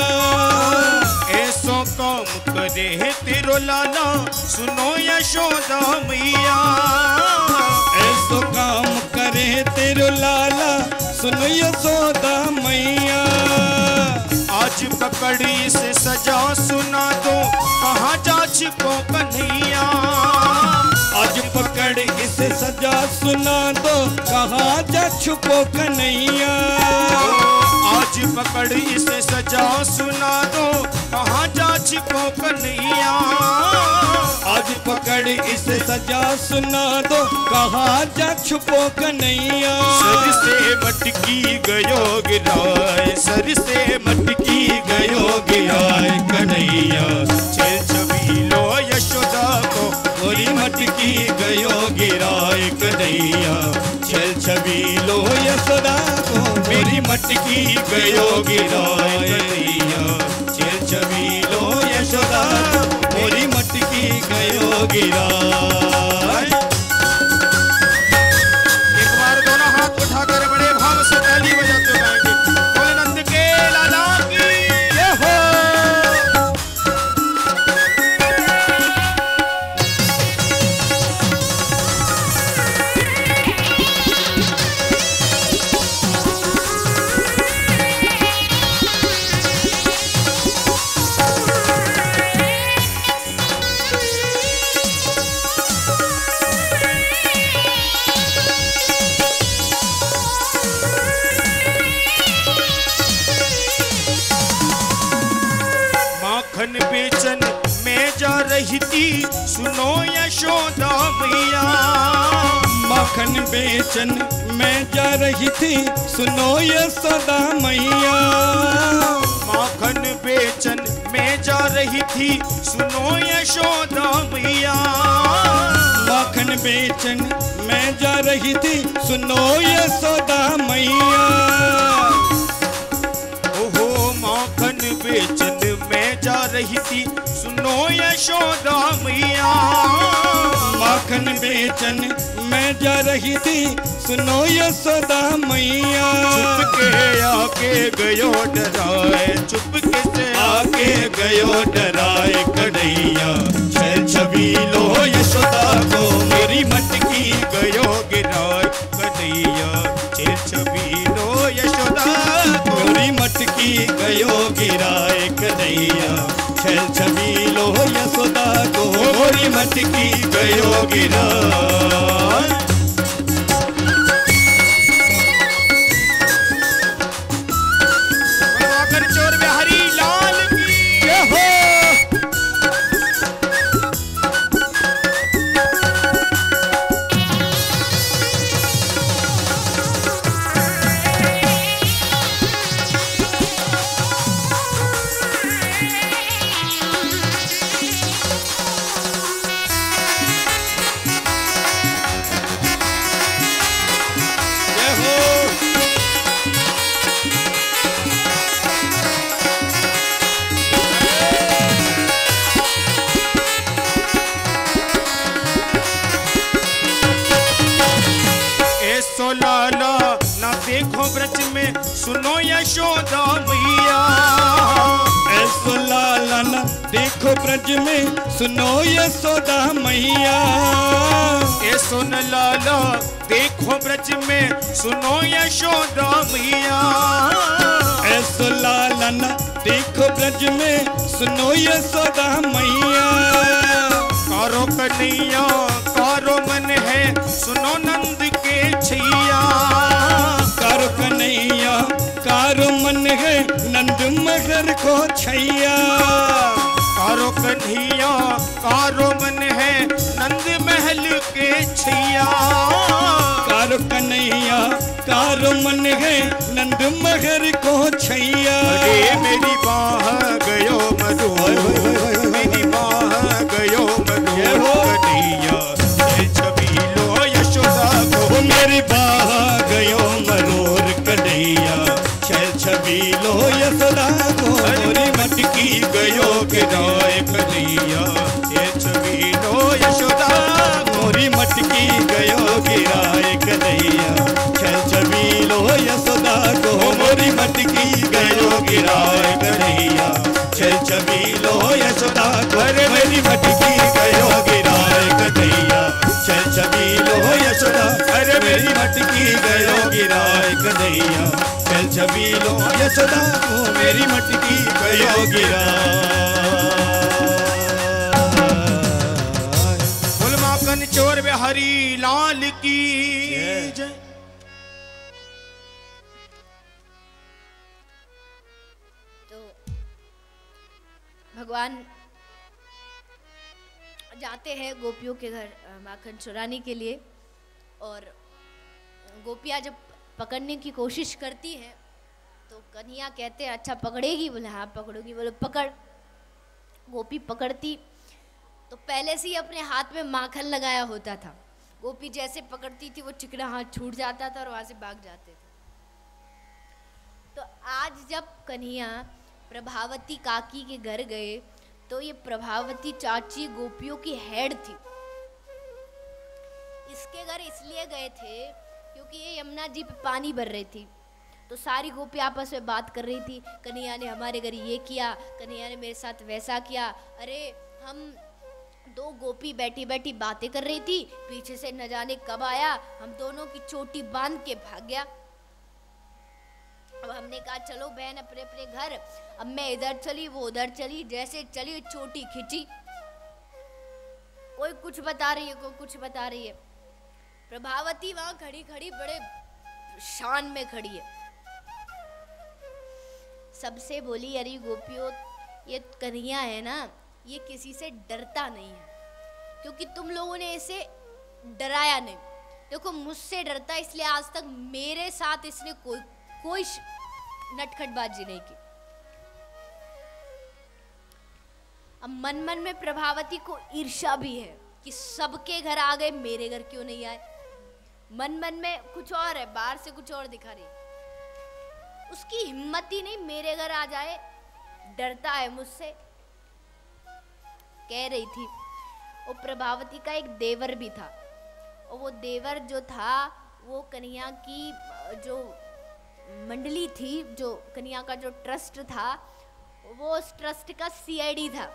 ऐसो काम करे तेरो लाला, सुनो यशोदा मैया। ऐसो काम करे तेरो लाला, सुनो यशोदा मैया। आज पकड़ी से सजा सुना दो, कहाँ जा छिपो कन्हैया। आज पकड़ इसे सजा सुना दो, कहाँ जा छुपो कन्हैया। आज पकड़ इसे सजा सुना दो, कहाँ जा छिपो कन्हैया। आज पकड़ इसे सजा सुना दो, कहाँ जा छुपो कन्हैया। सर से मटकी गयो गिराए, सर से मटकी गयो गिराए कन्हैया। छेल छबीलो यशोदा को गोरी मटकी गयो गिराए कन्हैया। छेल छबीलो यशोदा को मेरी मटकी गयो गिराए कन्हैया। छेल छबीलो यशोदा मोरी मटकी गयो गिराए। एक बार दोनों हाथ उठाकर बड़े भाव से ताली बजाते गाएंगे, बोले नंद के लाला की जय हो। माखन बेचन में जा रही थी सुनो यशोदा मैया। माखन बेचन में जा रही थी सुनो यशोदा मैया। माखन बेचन में जा रही थी सुनो यशोदा मैया। माखन बेचन में जा रही थी सुनो यशोदा मैया। ओहो माखन बेचन में जा रही थी सुनो यशोदा मैया। माखन बेचन में जा रही थी सुनो यशोदा मैया। चुपके आके गयो डराए, चुपके से आके गयो डराए कन्हैया। छेल छबीलो यशोदा को मेरी मटकी गयो गिराए कन्हैया। छेल छबीलो यशोदा को मेरी मटकी गयो गिराए कन्हैया। छेल छबीलो यशोदा को मोरी मटकी गयो गिराए। चोर बिहारी लाल की जय हो। लाला ना देखो ब्रज में सुनो यशोदा मैया। ऐसो लाला ना देखो ब्रज में सुनो यशोदा मैया। ऐसो न लाला देखो ब्रज में सुनो यशोदा मैया। ऐसो लाला ना देखो ब्रज में सुनो यशोदा मैया। कारो कन्हैया कारो मन है सुनो नंद के छैया। कारो कन्हैया कारो मन है नंद मगर को छैया। कारो कन्हैया कारो मन है नंद महल के छैया। कारो कन्हैया कारो मन है नंद मगर को छैया। अरे मेरी बाह गयो मधुर, मेरी बाह गयो मधुर कन्हैया। छबीलो यशोदा को मेरी बाह गयो मरोर कन्हैया। छेल छबीलो यशोदा को मोरी मटकी गयो गिराए कन्हैया। छबीलो यशोदा मोरी मटकी गयो गिराए कन्हैया। छेल छबीलो यशोदा को मोरी मटकी गयो गिराए कन्हैया। छेल छबीलो यशोदा को मेरी मटकी गयो गिराए कन्हैया। छेल छबीलो यशोदा अरे मेरी मटकी गयो गिराए कन्हैया। छेल छबीलो यशोदा को मेरी मटकी गयो गिराए। माखन चोर बिहारी लाल की जय। तो भगवान जाते हैं गोपियों के घर माखन चुराने के लिए, और गोपियां जब पकड़ने की कोशिश करती हैं। तो कन्हैया कहते हैं अच्छा पकड़ेगी? बोले हाँ पकड़ूंगी। बोले पकड़। गोपी पकड़ती तो पहले से ही अपने हाथ में माखन लगाया होता था। गोपी जैसे पकड़ती थी वो चिकना हाथ छूट जाता था और वहां से भाग जाते थे। तो आज जब कन्हैया प्रभावती काकी के घर गए तो ये प्रभावती चाची गोपियों की हेड थी। इसके घर इसलिए गए थे क्योंकि ये यमुना जी पे पानी भर रही थी। तो सारी गोपी आपस में बात कर रही थी, कन्हैया ने हमारे घर ये किया, कन्हैया ने मेरे साथ वैसा किया। अरे हम दो गोपी बैठी बैठी बातें कर रही थी, पीछे से न जाने कब आया, हम दोनों की चोटी बांध के भाग गया। अब हमने कहा चलो बहन अपने अपने घर। अब मैं इधर चली वो उधर चली, जैसे चली चोटी खिंची। कोई कुछ बता रही है, कोई कुछ बता रही है। प्रभावती वहां खड़ी खड़ी बड़े शान में खड़ी है। सबसे बोली अरे गोपियों ये कन्हैया है ना, ये किसी से डरता नहीं है क्योंकि तुम लोगों ने इसे डराया नहीं। देखो मुझसे डरता इसलिए आज तक मेरे साथ इसने कोई नटखटबाजी नहीं की। अब मन मन में प्रभावती को ईर्ष्या भी है कि सबके घर आ गए, मेरे घर क्यों नहीं आए। मन मन में कुछ और है, बाहर से कुछ और दिखा रही। उसकी हिम्मत ही नहीं मेरे घर आ जाए, डरता है मुझसे, कह रही थी। वो प्रभावती का एक देवर भी था और वो देवर जो था वो कन्हैया की जो मंडली थी, जो कन्हैया का जो ट्रस्ट था वो उस ट्रस्ट का सीआईडी था।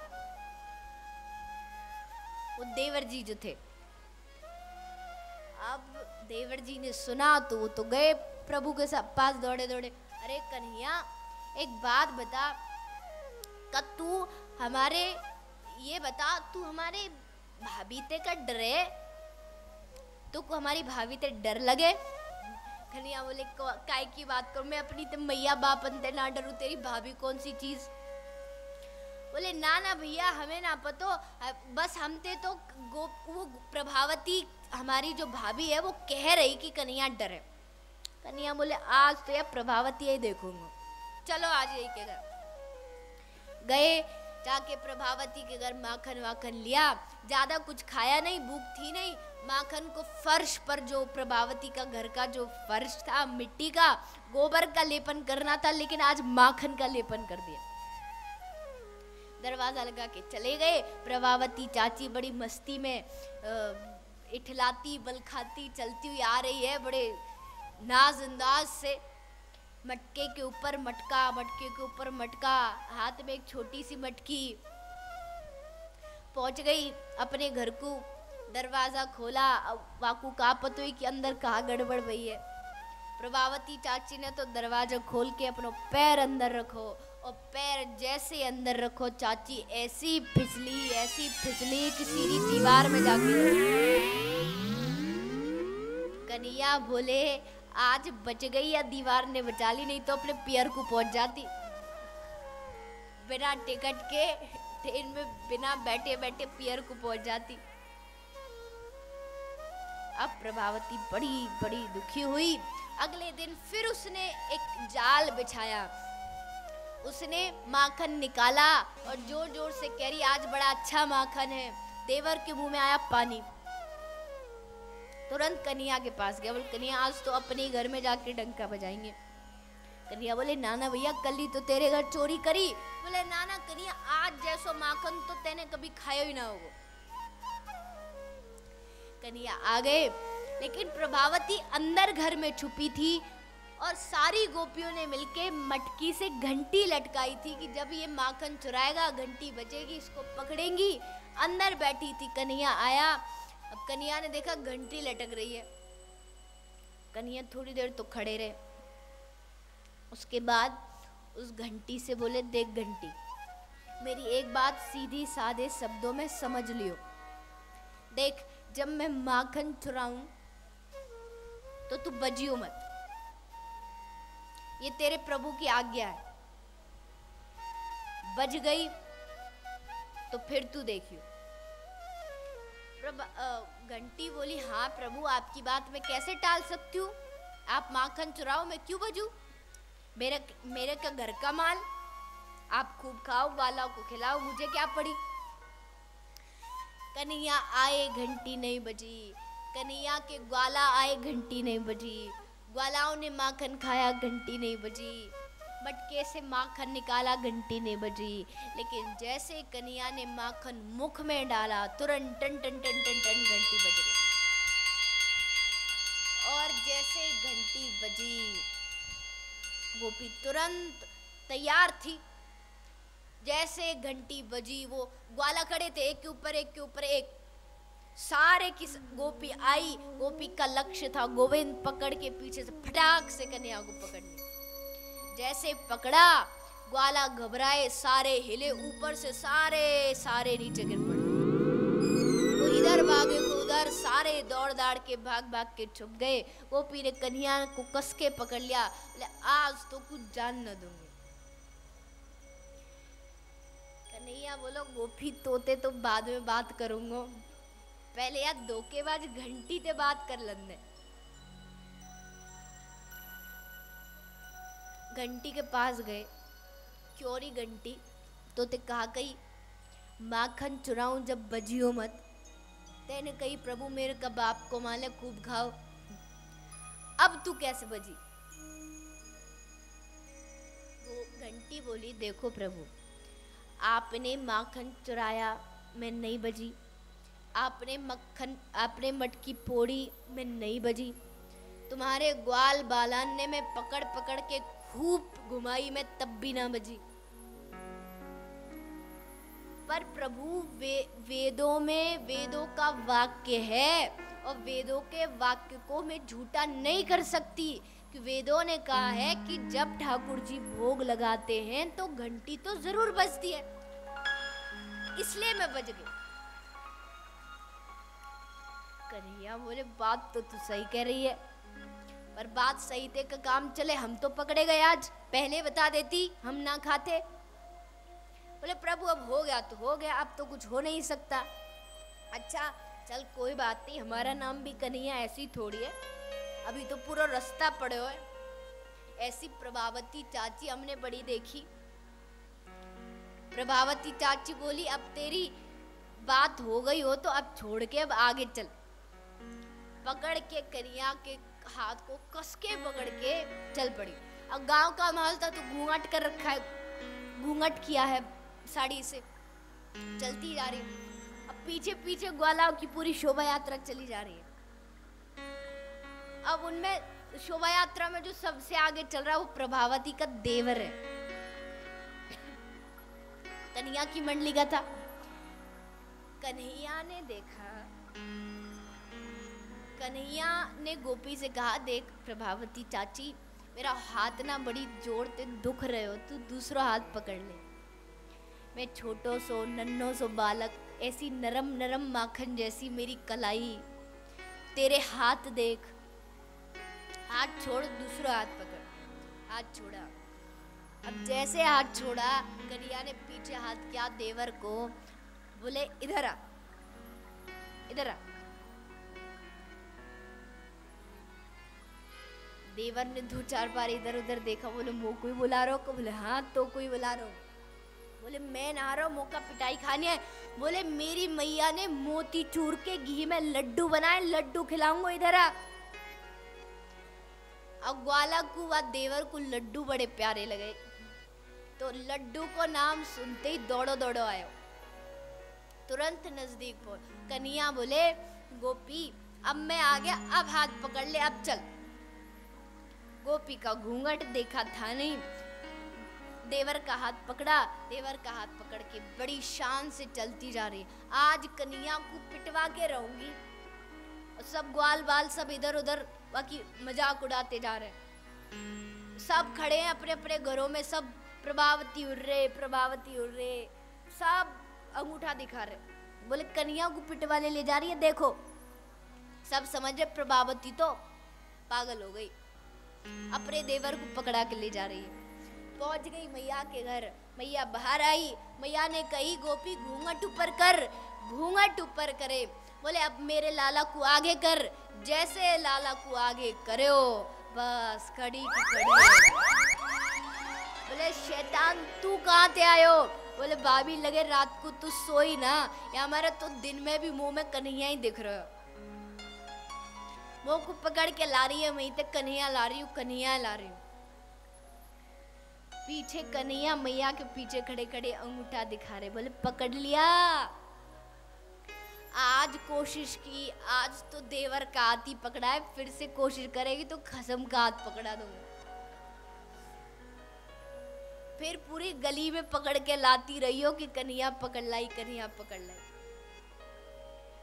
वो देवर जी जो थे। अब देवर जी ने सुना तो वो तो गए प्रभु के पास दौड़े दौड़े। अरे कन्हैया एक बात बता, तू हमारे ये बता तू हमारे भाभी ते का डरे, तू को हमारी भाभी ते डर लगे? कन्हैया बोले काय की बात करूं, मैं अपनी ते मैया बापन ते ना डरूं, तेरी भाभी कौन सी चीज? बोले ना ना भैया हमें ना पतो, बस हम ते तो वो प्रभावती हमारी जो भाभी है वो कह रही कि कन्हैया डरे। कन्हैया बोले आज तो यार प्रभावती ही देखूंगा, चलो आज यही के घर गए। जाके प्रभावती के घर माखन वाखन लिया, ज्यादा कुछ खाया नहीं, भूख थी नहीं। माखन को फर्श पर, जो प्रभावती का घर का जो फर्श था मिट्टी का, गोबर का लेपन करना था, लेकिन आज माखन का लेपन कर दिया। दरवाजा लगा के चले गए। प्रभावती चाची बड़ी मस्ती में इठलाती बल खाती चलती हुई आ रही है, बड़े नाज अंदाज से। मटके के ऊपर मटका, मटके के ऊपर मटका, हाथ में एक छोटी सी मटकी। पहुंच गई अपने घर को, दरवाजा खोला, वाकू का पतो ही कि अंदर कहाँ गड़बड़ भई है। प्रभावती चाची ने तो दरवाजा खोल के अपना पैर अंदर रखो, और पैर जैसे अंदर रखो चाची ऐसी फिसली कि सीधी दीवार में जाके। कन्हैया बोले आज बच गई या दीवार ने बचा ली, नहीं तो अपने पियर को पहुंच जाती। बिना टिकट के ट्रेन में बिना बैठे बैठे पियर को पहुंच जाती। अब प्रभावती बड़ी बड़ी दुखी हुई। अगले दिन फिर उसने एक जाल बिछाया, उसने माखन निकाला और जोर जोर से कह रही आज बड़ा अच्छा माखन है। देवर के मुंह में आया पानी। तुरंत कन्हैया के पास गया, बोले कन्हैया आज तो अपने घर में जाके डंका बजाएंगे। कन्हैया बोले नाना भैया कल ही तो तेरे घर चोरी करी। बोले नाना कन्हैया आज जैसो माखन तो तेने कभी खाया ही ना होगा। कन्हैया आ गए, लेकिन प्रभावती अंदर घर में छुपी थी और सारी गोपियों ने मिलके मटकी से घंटी लटकाई थी कि जब ये माखन चुराएगा घंटी बजेगी, इसको पकड़ेंगी। अंदर बैठी थी। कन्हैया आया। अब कन्हैया ने देखा घंटी लटक रही है। कन्हैया थोड़ी देर तो खड़े रहे, उसके बाद उस घंटी से बोले देख घंटी, मेरी एक बात सीधी सादे शब्दों में समझ लियो। देख जब मैं माखन चुराऊं तो तू बजियो मत, ये तेरे प्रभु की आज्ञा है। बज गई तो फिर तू देखियो। घंटी बोली हाँ प्रभु आपकी बात मैं कैसे टाल सकती हूँ, आप माखन चुराओ, मैं क्यों बजूं? मेरे का घर का माल, आप खूब खाओ, ग्वाला को खिलाओ, मुझे क्या पड़ी। कन्हैया आए, घंटी नहीं बजी। कन्हैया के ग्वाला आए, घंटी नहीं बजी। ग्वालाओं ने माखन खाया, घंटी नहीं बजी। मटके से माखन निकाला, घंटी नहीं बजी। लेकिन जैसे कन्हैया ने माखन मुख में डाला, तुरंत टन टन टन टन टन घंटी बज गई। और जैसे घंटी बजी, गोपी तुरंत तैयार थी। जैसे घंटी बजी, वो ग्वाला खड़े थे, एक के ऊपर एक के ऊपर एक, सारे की गोपी आई। गोपी का लक्ष्य था गोविंद पकड़ के पीछे से फटाक से कन्हैया को पकड़ने। जैसे पकड़ा, ग्वाला घबराए, सारे हिले, ऊपर से सारे नीचे गिर पड़े। वो इधर भागे को उधर, सारे दौड़ दाड़ के भाग के छुप गए। गोपी ने कन्हैया को कस के पकड़ लिया, बोले आज तो कुछ जान न दूंगी। कन्हैया बोलो गोपी तोते तो बाद में बात करूंगा, पहले यार धोखेबाज घंटी ते बात कर लंदे। घंटी के पास गए, क्योरी घंटी, तो ते कहा कही माखन चुराऊं जब बजियो मत। तेने कही प्रभु मेरे का बाप को माले खूब खाओ, अब तू कैसे बजी? वो घंटी बोली देखो प्रभु, आपने माखन चुराया, मैं नहीं बजी। आपने मटकी फोड़ी, मैं नहीं बजी। तुम्हारे ग्वाल बालान ने मैं पकड़ पकड़ के खूब घुमाई, मैं तब भी ना बजी। पर प्रभु वेदों में वेदों का वाक्य है, और वेदों के वाक्य को मैं झूठा नहीं कर सकती, कि वेदों ने कहा है कि जब ठाकुर जी भोग लगाते हैं तो घंटी तो जरूर बजती है, इसलिए मैं बज गई। कन्हैया बोले बात तो तू सही कह रही है, पर बात सही थे का काम चले, हम तो पकड़े गए आज, पहले बता देती हम ना खाते। बोले प्रभु अब हो गया तो हो गया, अब तो कुछ हो नहीं सकता। अच्छा चल कोई बात नहीं, हमारा नाम भी कन्हैया ऐसी थोड़ी है, अभी तो पूरा रास्ता पड़े हो। ऐसी प्रभावती चाची हमने बड़ी देखी। प्रभावती चाची बोली अब तेरी बात हो गई हो तो अब छोड़ के अब आगे चल। पकड़ के कन्हैया के हाथ को कस के पकड़ के चल पड़ी। अब गांव का माहौल था तो घूंघट कर रखा है, घूंघट किया है साड़ी से, चलती जा रही है। अब पीछे पीछे ग्वालाओं की पूरी शोभा यात्रा चली जा रही है। अब उनमें शोभा यात्रा में जो सबसे आगे चल रहा है वो प्रभावती का देवर है, कन्हैया की मंडली का था। कन्हैया ने देखा, कन्हैया ने गोपी से कहा देख प्रभावती चाची, मेरा हाथ ना बड़ी जोर ते दुख रहे हो, तू दूसरा हाथ पकड़ ले। मैं छोटो सो नन्नो सो बालक, ऐसी नरम नरम माखन जैसी मेरी कलाई, तेरे हाथ देख, हाथ छोड़, दूसरा हाथ पकड़। हाथ छोड़ा। अब जैसे हाथ छोड़ा, कन्हैया ने पीछे हाथ किया देवर को, बोले इधर आ, इधर आ। देवर ने दो चार बार इधर उधर देखा, बोले मुँह कोई बुला रहा हो? बोले हाँ तो कोई बुला रहा हो। बोले मैं नहा रहा हूँ, मुँह का पिटाई खानी है। बोले मेरी मैया ने मोती चूर के घी में लड्डू बनाए, लड्डू खिलाऊंगा, इधर आ। अब ग्वाला को व देवर को लड्डू बड़े प्यारे लगे, तो लड्डू को नाम सुनते ही दौड़ो दौड़ो आयो, तुरंत नजदीक पहुंच। कन्हैया बोले गोपी अब मैं आ गया, अब हाथ पकड़ ले, अब चल। गोपी का घूंघट देखा था नहीं, देवर का हाथ पकड़ा, देवर का हाथ पकड़ के बड़ी शान से चलती जा रही। आज कन्हैया को पिटवा के रहूंगी। सब ग्वाल बाल सब इधर उधर बाकी मजाक उड़ाते जा रहे, सब खड़े हैं अपने अपने घरों में, सब प्रभावती उड़ रहे, प्रभावती उड़ रहे, सब अंगूठा दिखा रहे। बोले कन्हैया को पिटवाने ले जा रही है, देखो। सब समझ रहे प्रभावती तो पागल हो गई, अपने देवर को पकड़ा के ले जा रही है। पहुंच गई मैया के घर, मैया बाहर आई, मैया ने कही गोपी घूंघट ऊपर कर, घूंघट ऊपर करे। बोले अब मेरे लाला को आगे कर, जैसे लाला को आगे करो बस कड़ी की कड़ी। बोले शैतान तू कहाँ से आयो? बोले भाभी लगे रात को तू सोई ना, या हमारा तो दिन में भी मुंह में कन्हैया ही दिख रहा है। मुंह को पकड़ के ला रही है, वहीं तक कन्हैया ला रही हूँ, कन्हैया ला रही हूँ। पीछे कन्हैया मैया के पीछे खड़े खड़े अंगूठा दिखा रहे, बोले पकड़ लिया। आज कोशिश की, आज तो देवर का हाथ ही पकड़ा है, फिर से कोशिश करेगी तो खसम का हाथ पकड़ा दूंगा। फिर पूरी गली में पकड़ के लाती रही हो कि कन्हैया पकड़ लाई, कन्हैया पकड़ लाई।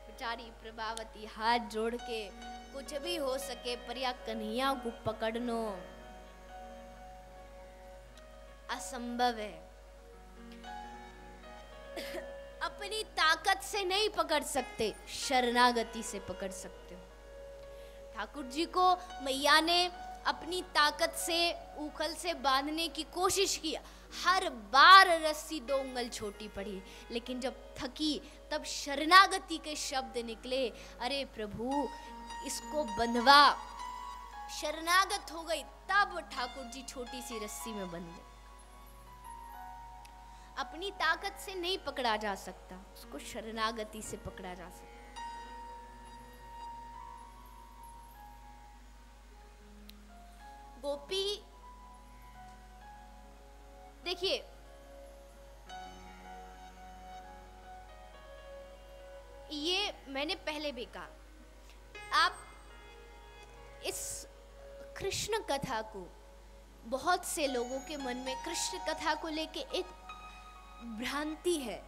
बेचारी प्रभावती हाथ जोड़ के कुछ भी हो सके पर या कन्हैया को पकड़नो असंभव है। अपनी ताकत से नहीं पकड़ सकते, शरणागति से पकड़ सकते हो। ठाकुर जी को मैया ने अपनी ताकत से उखल से बांधने की कोशिश की, हर बार रस्सी 2 उंगल छोटी पड़ी, लेकिन जब थकी तब शरणागति के शब्द निकले, अरे प्रभु इसको बंधवा। शरणागत हो गई, तब ठाकुर जी छोटी सी रस्सी में बंध गए। अपनी ताकत से नहीं पकड़ा जा सकता, उसको शरणागति से पकड़ा जा सकता। गोपी देखिए, ये मैंने पहले भी कहा, आप इस कृष्ण कथा को, बहुत से लोगों के मन में कृष्ण कथा को लेके एक भ्रांति है,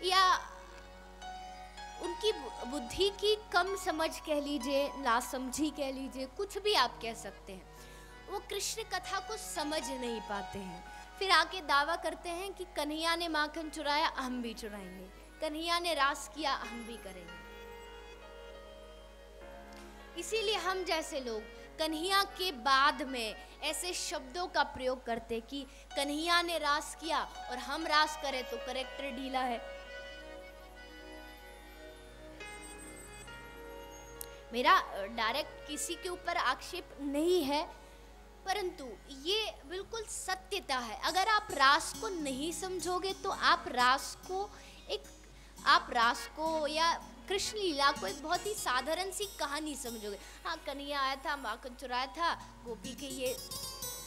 या उनकी बुद्धि की कम समझ कह लीजिए, नासमझी कह लीजिए, कुछ भी आप कह सकते हैं। वो कृष्ण कथा को समझ नहीं पाते हैं, फिर आके दावा करते हैं कि कन्हैया ने माखन चुराया, हम भी चुराएंगे, कन्हैया ने रास किया, हम भी करेंगे। इसीलिए हम जैसे लोग कन्हैया के बाद में ऐसे शब्दों का प्रयोग करते कि कन्हैया ने रास किया और हम रास करें तो करेक्टर ढीला है। मेरा डायरेक्ट किसी के ऊपर आक्षेप नहीं है, परंतु ये बिल्कुल सत्यता है। अगर आप रास को नहीं समझोगे तो आप रास को या कृष्ण लीला को एक बहुत ही साधारण सी कहानी समझोगे। हाँ, कन्हैया आया था, माखन चुराया था, गोपी के ये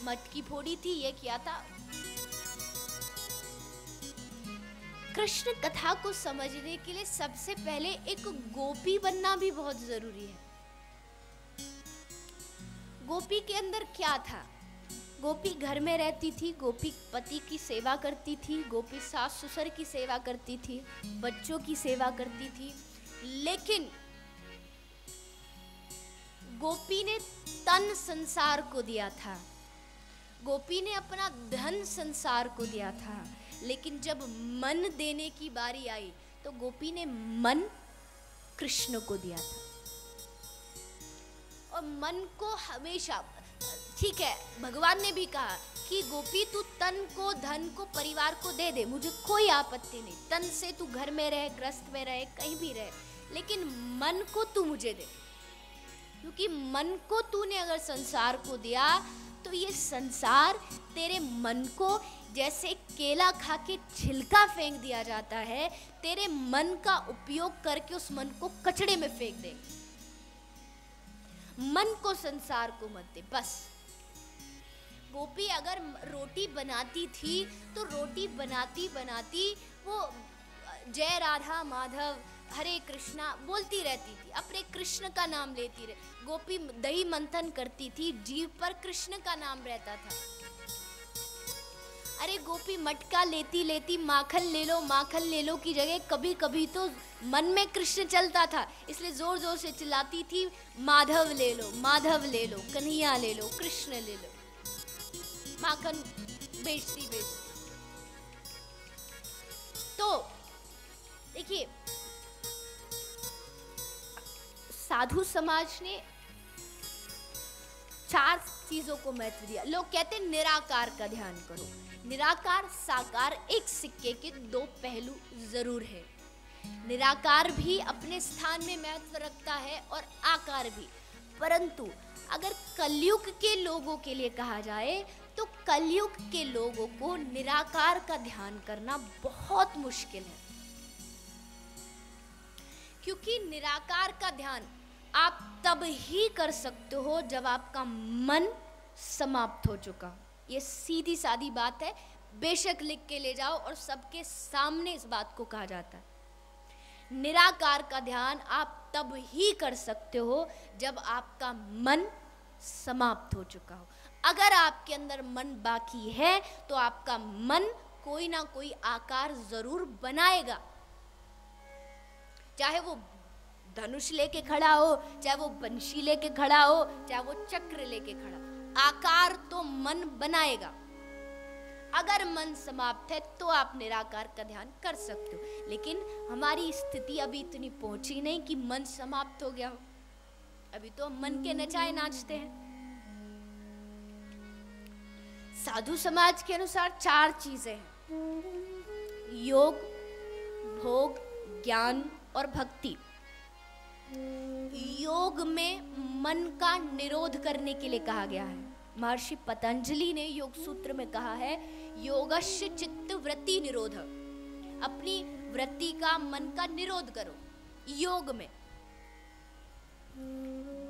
मटकी फोड़ी थी, ये किया था। कृष्ण कथा को समझने के लिए सबसे पहले एक गोपी बनना भी बहुत जरूरी है। गोपी के अंदर क्या था? गोपी घर में रहती थी, गोपी पति की सेवा करती थी, गोपी सास ससुर की सेवा करती थी, बच्चों की सेवा करती थी, लेकिन गोपी ने तन संसार को दिया था, गोपी ने अपना धन संसार को दिया था, लेकिन जब मन देने की बारी आई तो गोपी ने मन कृष्ण को दिया था। और मन को हमेशा, ठीक है, भगवान ने भी कहा कि गोपी तू तन को, धन को, परिवार को दे दे, मुझे कोई आपत्ति नहीं, तन से तू घर में रहे, ग्रस्त में रहे, कहीं भी रहे, लेकिन मन को तू मुझे दे, क्योंकि मन को तूने अगर संसार को दिया तो ये संसार तेरे मन को, जैसे केला खा के छिलका फेंक दिया जाता है, तेरे मन का उपयोग करके उस मन को कचड़े में फेंक दे। मन को संसार को मत दे, बस। गोपी अगर रोटी बनाती थी तो रोटी बनाती बनाती वो जय राधा माधव हरे कृष्णा बोलती रहती थी, अपने कृष्ण का नाम लेती रही। गोपी दही मंथन करती थी, जीभ पर कृष्ण का नाम रहता था। अरे गोपी मटका लेती लेती माखन ले लो की जगह कभी कभी तो मन में कृष्ण चलता था, इसलिए जोर जोर से चिल्लाती थी, माधव ले लो, माधव ले लो, कन्हैया ले लो, कृष्ण ले लो, माखन बेचती। तो देखिए, साधु समाज ने 4 चीजों को महत्व दिया। लोग कहते हैं निराकार का ध्यान करो। निराकार साकार एक सिक्के के 2 पहलू जरूर है। निराकार भी अपने स्थान में महत्व रखता है और आकार भी, परंतु अगर कलयुग के लोगों के लिए कहा जाए तो कलयुग के लोगों को निराकार का ध्यान करना बहुत मुश्किल है, क्योंकि निराकार का ध्यान आप तब ही कर सकते हो जब आपका मन समाप्त हो चुका। ये सीधी सादी बात है, बेशक लिख के ले जाओ और सबके सामने इस बात को कहा जाता है। निराकार का ध्यान आप तब ही कर सकते हो जब आपका मन समाप्त हो चुका हो। अगर आपके अंदर मन बाकी है तो आपका मन कोई ना कोई आकार जरूर बनाएगा, चाहे वो धनुष लेके खड़ा हो, चाहे वो बंशी लेके खड़ा हो, चाहे वो चक्र लेके खड़ा, आकार तो मन बनाएगा। अगर मन समाप्त है तो आप निराकार का ध्यान कर सकते हो, लेकिन हमारी स्थिति अभी इतनी पहुंची नहीं कि मन समाप्त हो गया हो। अभी तो हम मन के नचाए नाचते हैं। साधु समाज के अनुसार 4 चीजें हैं: योग, भोग, ज्ञान और भक्ति। योग में मन का निरोध करने के लिए कहा गया है। महर्षि पतंजलि ने योग सूत्र में कहा है, योगस्य चित्त वृत्ति निरोध। अपनी वृत्ति का, मन का निरोध करो योग में।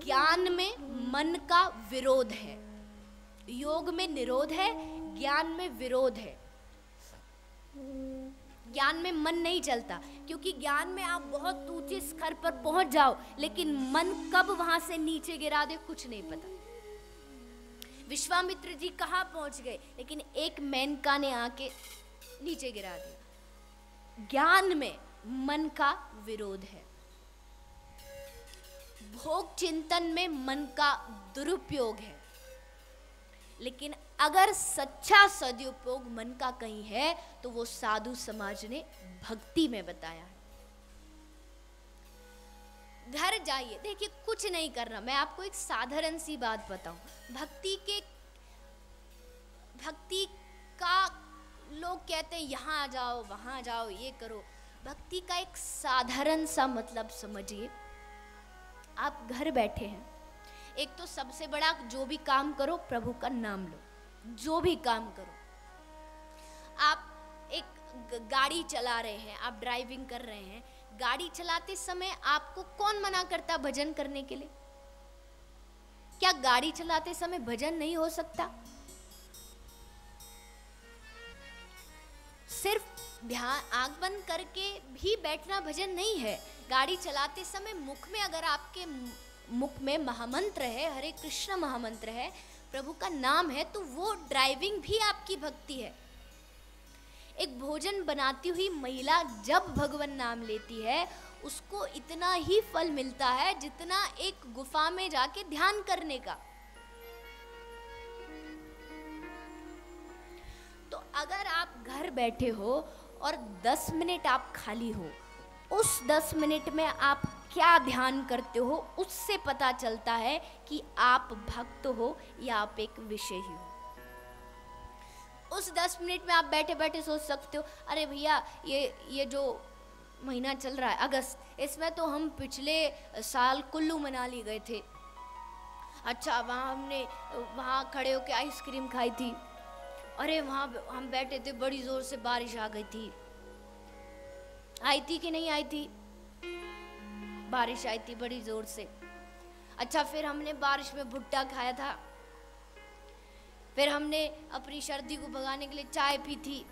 ज्ञान में मन का विरोध है। योग में निरोध है, ज्ञान में विरोध है। ज्ञान में मन नहीं चलता, क्योंकि ज्ञान में आप बहुत ऊंचे स्तर पर पहुंच जाओ, लेकिन मन कब वहां से नीचे गिरा दे कुछ नहीं पता। विश्वामित्र जी कहाँ पहुंच गए, लेकिन एक मेनका ने आके नीचे गिरा दिया। ज्ञान में मन का विरोध है। भोग चिंतन में मन का दुरुपयोग है, लेकिन अगर सच्चा सदुपयोग मन का कहीं है तो वो साधु समाज ने भक्ति में बताया है। घर जाइए, देखिए कुछ नहीं करना। मैं आपको एक साधारण सी बात बताऊं। भक्ति का लोग कहते हैं यहाँ जाओ, वहाँ जाओ, ये करो। भक्ति का एक साधारण सा मतलब समझिए। आप घर बैठे हैं, एक तो सबसे बड़ा, जो भी काम करो प्रभु का नाम लो। जो भी काम करो, आप एक गाड़ी चला रहे हैं, आप ड्राइविंग कर रहे हैं, गाड़ी चलाते समय आपको कौन मना करता भजन करने के लिए? क्या गाड़ी चलाते समय भजन नहीं हो सकता? सिर्फ ध्यान, आंख बंद करके भी बैठना भजन नहीं है। गाड़ी चलाते समय मुख में, अगर आपके मुख में महामंत्र है, हरे कृष्ण महामंत्र है, प्रभु का नाम है, तो वो ड्राइविंग भी आपकी भक्ति है। एक भोजन बनाती हुई महिला जब भगवान नाम लेती है, उसको इतना ही फल मिलता है जितना एक गुफा में जाके ध्यान करने का। तो अगर आप घर बैठे हो और 10 मिनट आप खाली हो, उस 10 मिनट में आप क्या ध्यान करते हो, उससे पता चलता है कि आप भक्त हो या आप एक विषयी हो। उस 10 मिनट में आप बैठे बैठे सोच सकते हो, अरे भैया ये जो महीना चल रहा है अगस्त, इसमें तो हम पिछले साल कुल्लू मनाली गए थे। अच्छा, वहाँ खड़े होके आइसक्रीम खाई थी। अरे वहाँ हम बैठे थे, बड़ी जोर से बारिश आ गई थी। आई थी कि नहीं आई थी? बारिश आई थी बड़ी जोर से। अच्छा, फिर हमने बारिश में भुट्टा खाया था। फिर हमने अपनी सर्दी को भगाने के लिए चाय पी थी।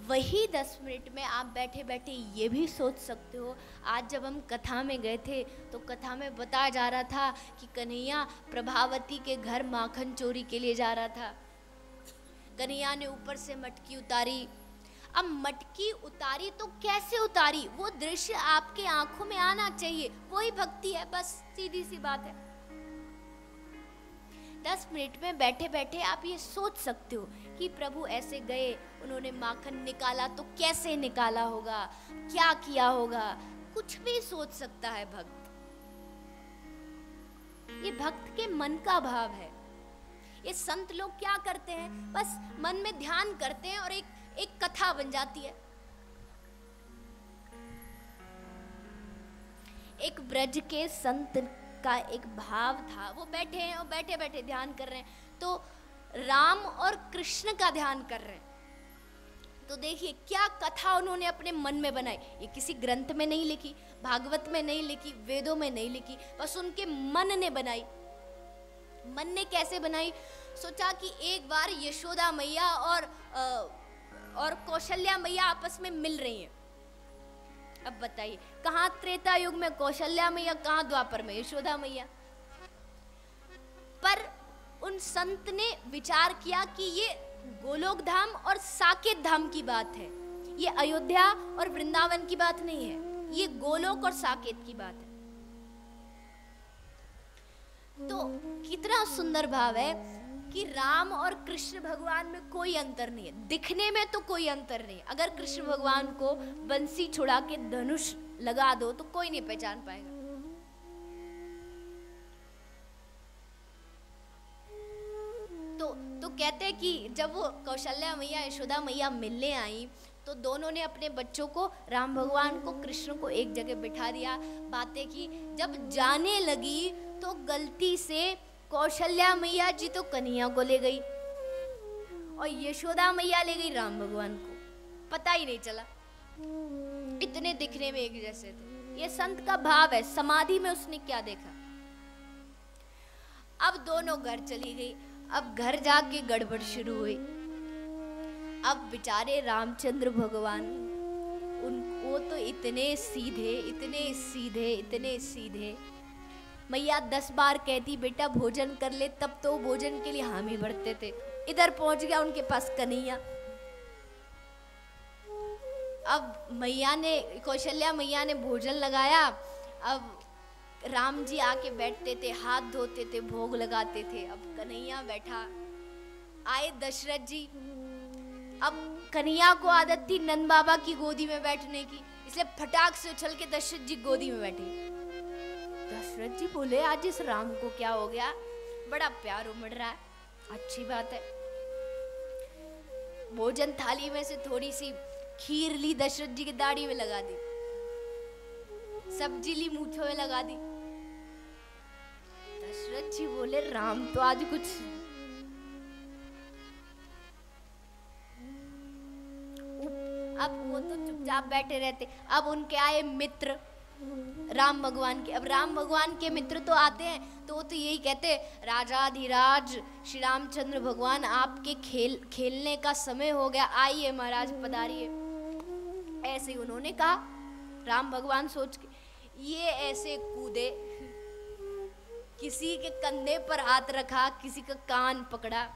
वही 10 मिनट में आप बैठे बैठे ये भी सोच सकते हो, आज जब हम कथा में गए थे तो कथा में बताया जा रहा था कि कन्हैया प्रभावती के घर माखन चोरी के लिए जा रहा था। कन्हैया ने ऊपर से मटकी उतारी। अब मटकी उतारी तो कैसे उतारी, वो दृश्य आपके आंखों में आना चाहिए, वही भक्ति है। बस सीधी सी बात है। 10 मिनट में बैठे बैठे आप ये सोच सकते हो कि प्रभु ऐसे गए, उन्होंने माखन निकाला तो कैसे निकाला होगा, क्या किया होगा, कुछ भी सोच सकता है भक्त। ये भक्त के मन का भाव है। ये संत लोग क्या करते हैं, बस मन में ध्यान करते हैं और एक कथा बन जाती है। एक ब्रज के संत का एक भाव था, वो बैठे हैं और बैठे बैठे ध्यान कर रहे हैं, तो राम और कृष्ण का ध्यान कर रहे हैं। तो देखिए क्या कथा उन्होंने अपने मन में बनाई। ये किसी ग्रंथ में नहीं लिखी, भागवत में नहीं लिखी, वेदों में नहीं लिखी, बस उनके मन ने बनाई। मन ने कैसे बनाई? सोचा कि एक बार यशोदा मैया और कौशल्या मैया आपस में मिल रही हैं। अब बताइए, कहाँ त्रेता युग में कौशल्या मैया, कहाँ द्वापर में यशोदा मैया। पर उन संत ने विचार किया कि ये गोलोक धाम और साकेत धाम की बात है, ये अयोध्या और वृंदावन की बात नहीं है, ये गोलोक और साकेत की बात है। तो कितना सुंदर भाव है कि राम और कृष्ण भगवान में कोई अंतर नहीं है, दिखने में तो कोई अंतर नहीं। अगर कृष्ण भगवान को बंसी छुड़ा के धनुष लगा दो तो कोई नहीं पहचान पाएगा। तो कहते हैं कि जब वो कौशल्या मैया यशोदा मैया मिलने आई तो दोनों ने अपने बच्चों को, राम भगवान को, कृष्ण को एक जगह बिठा दिया, बातें की। जब जाने लगी तो गलती से कौशल्या मैया जी तो कन्हैया को ले गई और यशोदा मैया ले गई राम भगवान को, पता ही नहीं चला, इतने दिखने में एक जैसे थे। ये संत का भाव है, समाधि में उसने क्या देखा। अब दोनों घर चली गई। अब घर जाके गड़बड़ शुरू हुई। अब बेचारे रामचंद्र भगवान, वो तो इतने सीधे, इतने सीधे, इतने सीधे। मैया 10 बार कहती बेटा भोजन कर ले, तब तो भोजन के लिए हामी भरते थे। इधर पहुंच गया उनके पास कन्हैया। अब मैया ने, कौशल्या मैया ने भोजन लगाया। अब राम जी आके बैठते थे, हाथ धोते थे, भोग लगाते थे। अब कन्हैया बैठा। आए दशरथ जी। अब कन्हैया को आदत थी नंद बाबा की गोदी में बैठने की, इसलिए फटाक से उछल के दशरथ जी गोदी में बैठे। दशरथ जी बोले आज इस राम को क्या हो गया, बड़ा प्यार उमड़ रहा है, अच्छी बात है। भोजन थाली में से थोड़ी सी खीर ली, दशरथ जी की दाढ़ी में लगा दी। सब्जी ली, मूंछों में लगा दी। दशरथ जी बोले राम तो आज कुछ, अब वो तो चुपचाप बैठे रहते। अब उनके आए मित्र राम भगवान के। अब राम भगवान के मित्र तो आते हैं तो वो तो यही कहते, राजाधिराज श्री रामचंद्र भगवान आपके खेलने का समय हो गया, आइए महाराज पधारिए। ऐसे ही उन्होंने कहा। राम भगवान सोच के ये ऐसे कूदे, किसी के कंधे पर हाथ रखा, किसी का कान पकड़ा।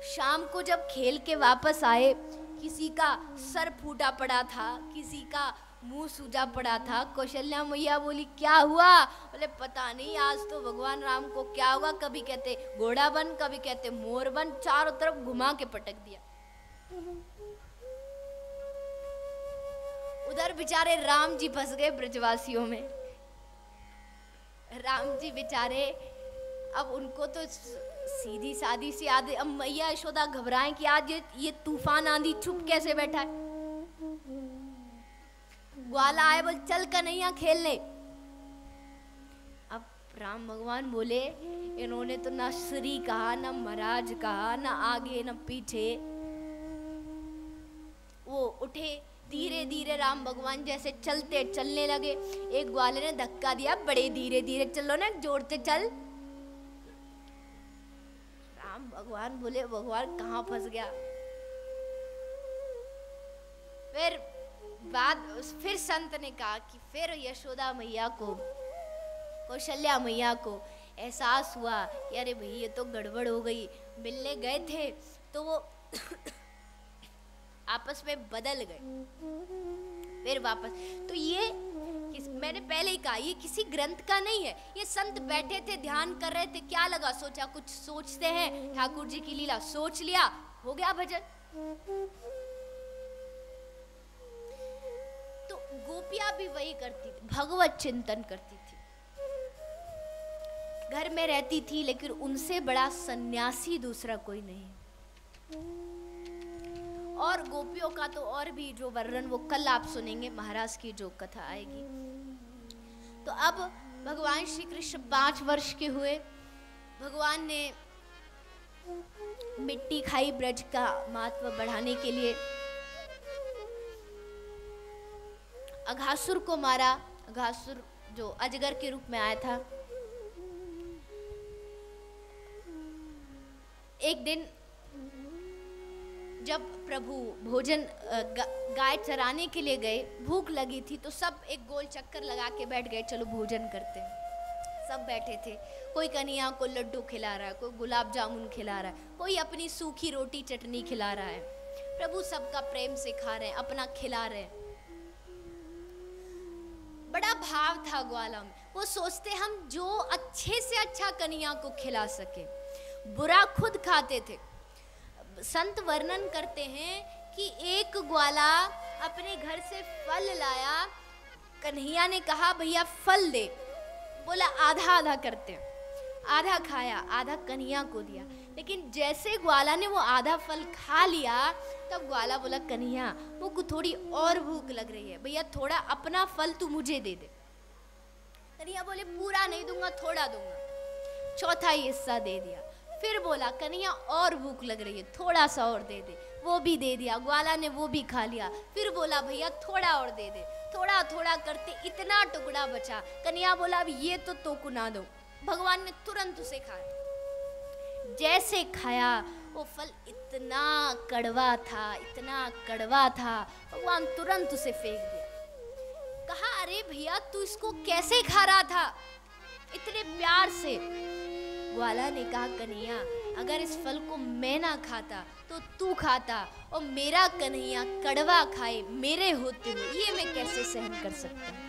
शाम को जब खेल के वापस आए, किसी का सर फूटा पड़ा था, किसी का मुंह सूजा पड़ा था। कौशल्या मैया बोली क्या हुआ? बोले पता नहीं आज तो भगवान राम को क्या हुआ, कभी कहते घोड़ा बन, कभी कहते मोर बन, चारों तरफ घुमा के पटक दिया। उधर बेचारे राम जी फंस गए ब्रजवासियों में। राम जी बेचारे, अब उनको तो सीधी सादी सी आदत। अब मैया यशोदा घबराएं कि आज ये तूफान आंधी चुप कैसे बैठा है। ग्वाला आए, बोल चल कन्हैया खेलने। अब राम भगवान बोले इन्होंने तो ना श्री कहा, ना महाराज कहा, ना आगे ना पीछे। वो उठे, धीरे धीरे राम भगवान जैसे चलने लगे। एक ग्वाले ने धक्का दिया, बड़े धीरे धीरे चलो ना, जोर से चल। राम भगवान बोले भगवान कहाँ फंस गया। फिर संत ने कहा कि फिर यशोदा मैया को, कौशल्या मैया को एहसास हुआ कि अरे भाई ये तो गड़बड़ हो गई। मिलने गए थे तो वो आपस में बदल गए। फिर वापस तो ये मैंने पहले ही कहा, ये किसी ग्रंथ का नहीं है। ये संत बैठे थे, ध्यान कर रहे थे, क्या लगा, सोचा कुछ सोचते हैं, ठाकुर जी की लीला सोच लिया, हो गया भजन। तो गोपियां भी वही करती थी, भगवत चिंतन करती थी, घर में रहती थी, लेकिन उनसे बड़ा सन्यासी दूसरा कोई नहीं। और गोपियों का तो और भी जो वर्णन वो कल आप सुनेंगे, महाराज की जो कथा आएगी। तो अब भगवान श्री कृष्ण 5 वर्ष के हुए। भगवान ने मिट्टी खाई ब्रज का महत्व बढ़ाने के लिए। अघासुर को मारा। अघासुर जो अजगर के रूप में आया था। एक दिन जब प्रभु भोजन गाय चराने के लिए गए, भूख लगी थी, तो सब एक गोल चक्कर लगा के बैठ गए, चलो भोजन करते हैं। सब बैठे थे, कोई कन्हैया को लड्डू खिला रहा है, कोई गुलाब जामुन खिला रहा है, कोई अपनी सूखी रोटी चटनी खिला रहा है। प्रभु सबका प्रेम से खा रहे हैं, अपना खिला रहे हैं। बड़ा भाव था ग्वाला में। वो सोचते हम जो अच्छे से अच्छा कन्हैया को खिला सके, बुरा खुद खाते थे। संत वर्णन करते हैं कि एक ग्वाला अपने घर से फल लाया। कन्हैया ने कहा भैया फल दे। बोला आधा आधा करते हैं। आधा खाया, आधा कन्हैया को दिया। लेकिन जैसे ग्वाला ने वो आधा फल खा लिया, तब ग्वाला बोला कन्हैया वो को थोड़ी और भूख लग रही है, भैया थोड़ा अपना फल तू मुझे दे दे। कन्हैया बोले पूरा नहीं दूंगा, थोड़ा दूंगा। चौथा हिस्सा दे दिया। फिर बोला कन्हैया और भूख लग रही है, थोड़ा सा और दे दे। वो भी दे दिया। ग्वाला ने वो भी खा लिया। फिर बोला भैया थोड़ा और दे दे। थोड़ा थोड़ा करते इतना टुकड़ा बचा। कन्हैया बोला अब ये तो तोको ना दो। भगवान ने तुरंत उसे खाया। जैसे खाया वो फल इतना कड़वा था, इतना कड़वा था, भगवान तुरंत उसे फेंक दिया। कहा अरे भैया तू इसको कैसे खा रहा था इतने प्यार से। ग्वाला ने कहा कन्हैया अगर इस फल को मैं ना खाता तो तू खाता, और मेरा कन्हैया कड़वा खाए मेरे होते हुए, ये मैं कैसे सहन कर सकता हूँ।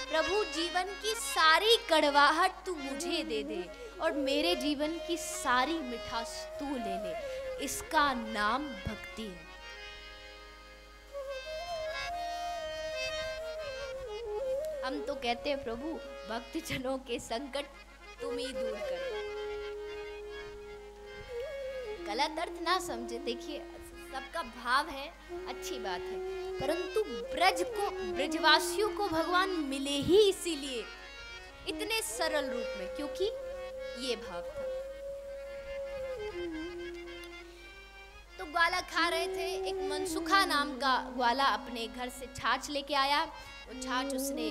प्रभु जीवन की सारी कड़वाहट तू मुझे दे दे और मेरे जीवन की सारी मिठास तू ले ले। इसका नाम भक्ति है। हम तो कहते हैं प्रभु भक्तजनों के संकट तुम ही दूर करो। गलत अर्थ ना समझे, देखिए सबका भाव है, अच्छी बात है, परंतु ब्रज को, ब्रजवासियों को भगवान मिले ही इसीलिए इतने सरल रूप में, क्योंकि ये भाव था। तो ग्वाला खा रहे थे। एक मनसुखा नाम का ग्वाला अपने घर से छाछ लेके आया। वो छाछ उसने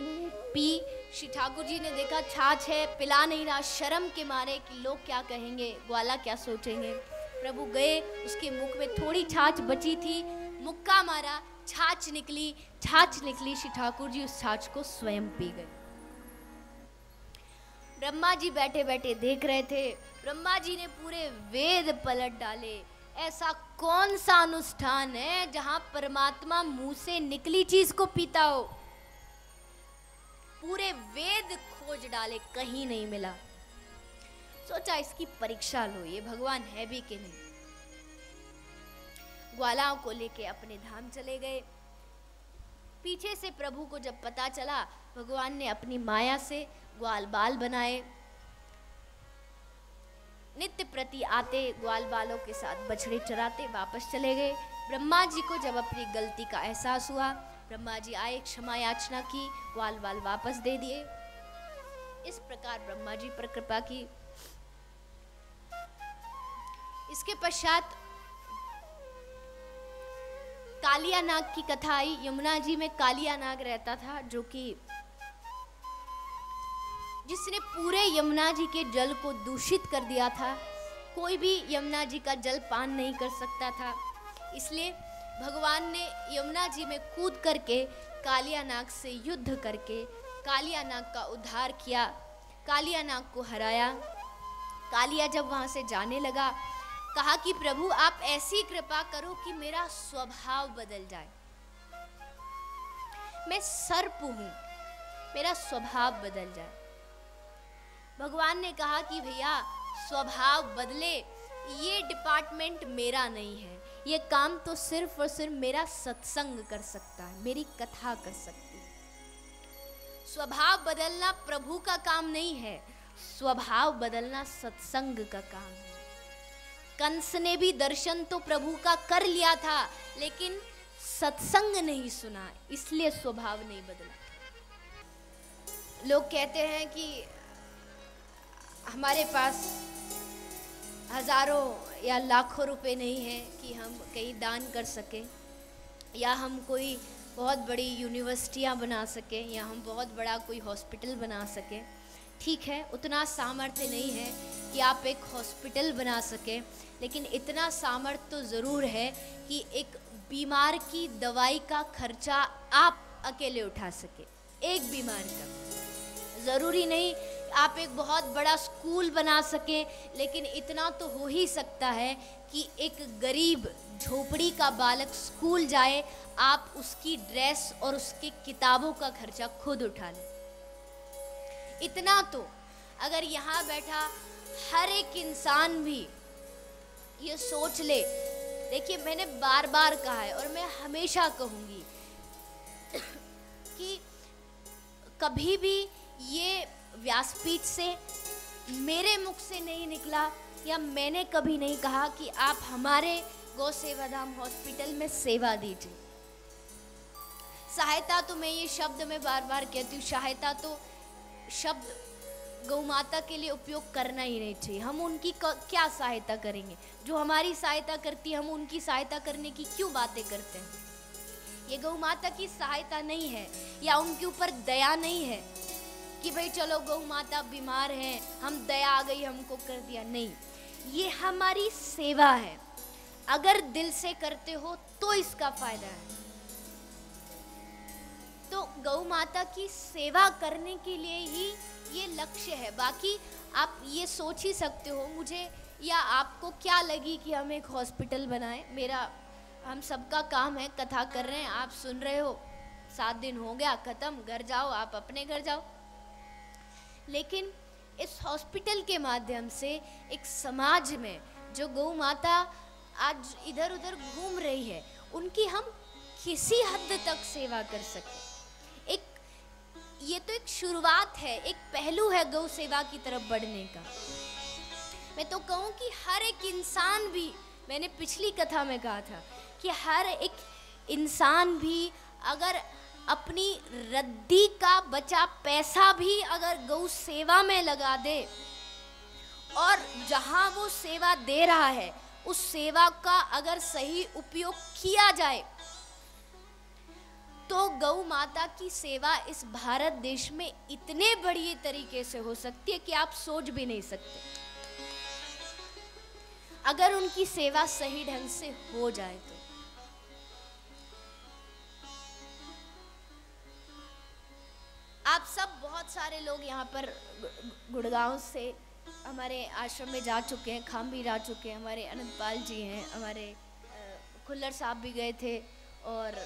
पी। श्री ठाकुर जी ने देखा छाछ है, पिला नहीं रहा, शर्म के मारे कि लोग क्या कहेंगे, ग्वाला क्या सोचेंगे। प्रभु गए, उसके मुख में थोड़ी छाछ बची थी, मुक्का मारा, छाछ निकली। छाछ निकली, श्री ठाकुर जी उस छाछ को स्वयं पी गए। ब्रह्मा जी बैठे बैठे देख रहे थे। ब्रह्मा जी ने पूरे वेद पलट डाले। ऐसा कौन सा अनुष्ठान है जहां परमात्मा मुंह से निकली चीज को पीता हो। पूरे वेद खोज डाले, कहीं नहीं मिला। सोचा इसकी परीक्षा लो, ये भगवान है भी कि नहीं। ग्वालाओं को लेके अपने धाम चले गए। पीछे से प्रभु को जब पता चला, भगवान ने अपनी माया से ग्वाल बाल बनाए। नित्य प्रति आते ग्वाल बालों के साथ बछड़े चराते वापस चले गए। ब्रह्मा जी को जब अपनी गलती का एहसास हुआ, ब्रह्मा जी आए, क्षमा याचना की, ग्वाल बाल वापस दे दिए। इस प्रकार ब्रह्मा जी पर कृपा की। इसके पश्चात कालिया नाग की कथा आई। यमुना जी में कालिया नाग रहता था, जो कि जिसने पूरे यमुना जी के जल को दूषित कर दिया था। कोई भी यमुना जी का जल पान नहीं कर सकता था। इसलिए भगवान ने यमुना जी में कूद करके कालिया नाग से युद्ध करके कालिया नाग का उद्धार किया, कालिया नाग को हराया। कालिया जब वहां से जाने लगा, कहा कि प्रभु आप ऐसी कृपा करो कि मेरा स्वभाव बदल जाए। मैं सर्प हूं, मेरा स्वभाव बदल जाए। भगवान ने कहा कि भैया स्वभाव बदले, ये डिपार्टमेंट मेरा नहीं है। ये काम तो सिर्फ और सिर्फ मेरा सत्संग कर सकता है, मेरी कथा कर सकती है। स्वभाव बदलना प्रभु का काम नहीं है, स्वभाव बदलना सत्संग का काम है। कंस ने भी दर्शन तो प्रभु का कर लिया था, लेकिन सत्संग नहीं सुना, इसलिए स्वभाव नहीं बदला। लोग कहते हैं कि हमारे पास हज़ारों या लाखों रुपए नहीं हैं कि हम कहीं दान कर सकें, या हम कोई बहुत बड़ी यूनिवर्सिटियां बना सकें, या हम बहुत बड़ा कोई हॉस्पिटल बना सकें। ठीक है, उतना सामर्थ्य नहीं है कि आप एक हॉस्पिटल बना सकें, लेकिन इतना सामर्थ्य तो ज़रूर है कि एक बीमार की दवाई का खर्चा आप अकेले उठा सके। एक बीमार का, ज़रूरी नहीं आप एक बहुत बड़ा स्कूल बना सकें, लेकिन इतना तो हो ही सकता है कि एक गरीब झोपड़ी का बालक स्कूल जाए, आप उसकी ड्रेस और उसकी किताबों का खर्चा खुद उठा लें। इतना तो अगर यहाँ बैठा हर एक इंसान भी ये सोच ले। देखिए, मैंने बार बार कहा है और मैं हमेशा कहूँगी कि कभी भी ये व्यासपीठ से मेरे मुख से नहीं निकला, या मैंने कभी नहीं कहा कि आप हमारे गौ सेवा धाम हॉस्पिटल में सेवा दीजिए। सहायता तो मैं ये शब्द में बार बार कहती हूँ, सहायता तो शब्द गौ माता के लिए उपयोग करना ही नहीं चाहिए। हम उनकी क्या सहायता करेंगे? जो हमारी सहायता करती है, हम उनकी सहायता करने की क्यों बातें करते हैं? ये गौ माता की सहायता नहीं है, या उनके ऊपर दया नहीं है कि भाई चलो गौ माता बीमार है, हम दया आ गई हमको कर दिया। नहीं, ये हमारी सेवा है। अगर दिल से करते हो तो इसका फायदा है। तो गौ माता की सेवा करने के लिए ही ये लक्ष्य है। बाकी आप ये सोच ही सकते हो मुझे या आपको क्या लगी कि हम एक हॉस्पिटल बनाएं। हम सबका काम है, कथा कर रहे हैं, आप सुन रहे हो, 7 दिन हो गया खत्म, घर जाओ, आप अपने घर जाओ। लेकिन इस हॉस्पिटल के माध्यम से एक समाज में जो गौ माता आज इधर उधर घूम रही है, उनकी हम किसी हद तक सेवा कर सकें। ये तो एक शुरुआत है, एक पहलू है गौ सेवा की तरफ बढ़ने का। मैं तो कहूँ कि हर एक इंसान भी, मैंने पिछली कथा में कहा था कि हर एक इंसान भी अगर अपनी रद्दी का बचा पैसा भी अगर गौ सेवा में लगा दे, और जहाँ वो सेवा दे रहा है उस सेवा का अगर सही उपयोग किया जाए, तो गौ माता की सेवा इस भारत देश में इतने बढ़िया तरीके से हो सकती है कि आप सोच भी नहीं सकते, अगर उनकी सेवा सही ढंग से हो जाए तो। आप सब बहुत सारे लोग यहाँ पर गुड़गांव से हमारे आश्रम में जा चुके हैं, खाम भी जा चुके हैं। हमारे अनंतपाल जी हैं, हमारे खुल्लर साहब भी गए थे, और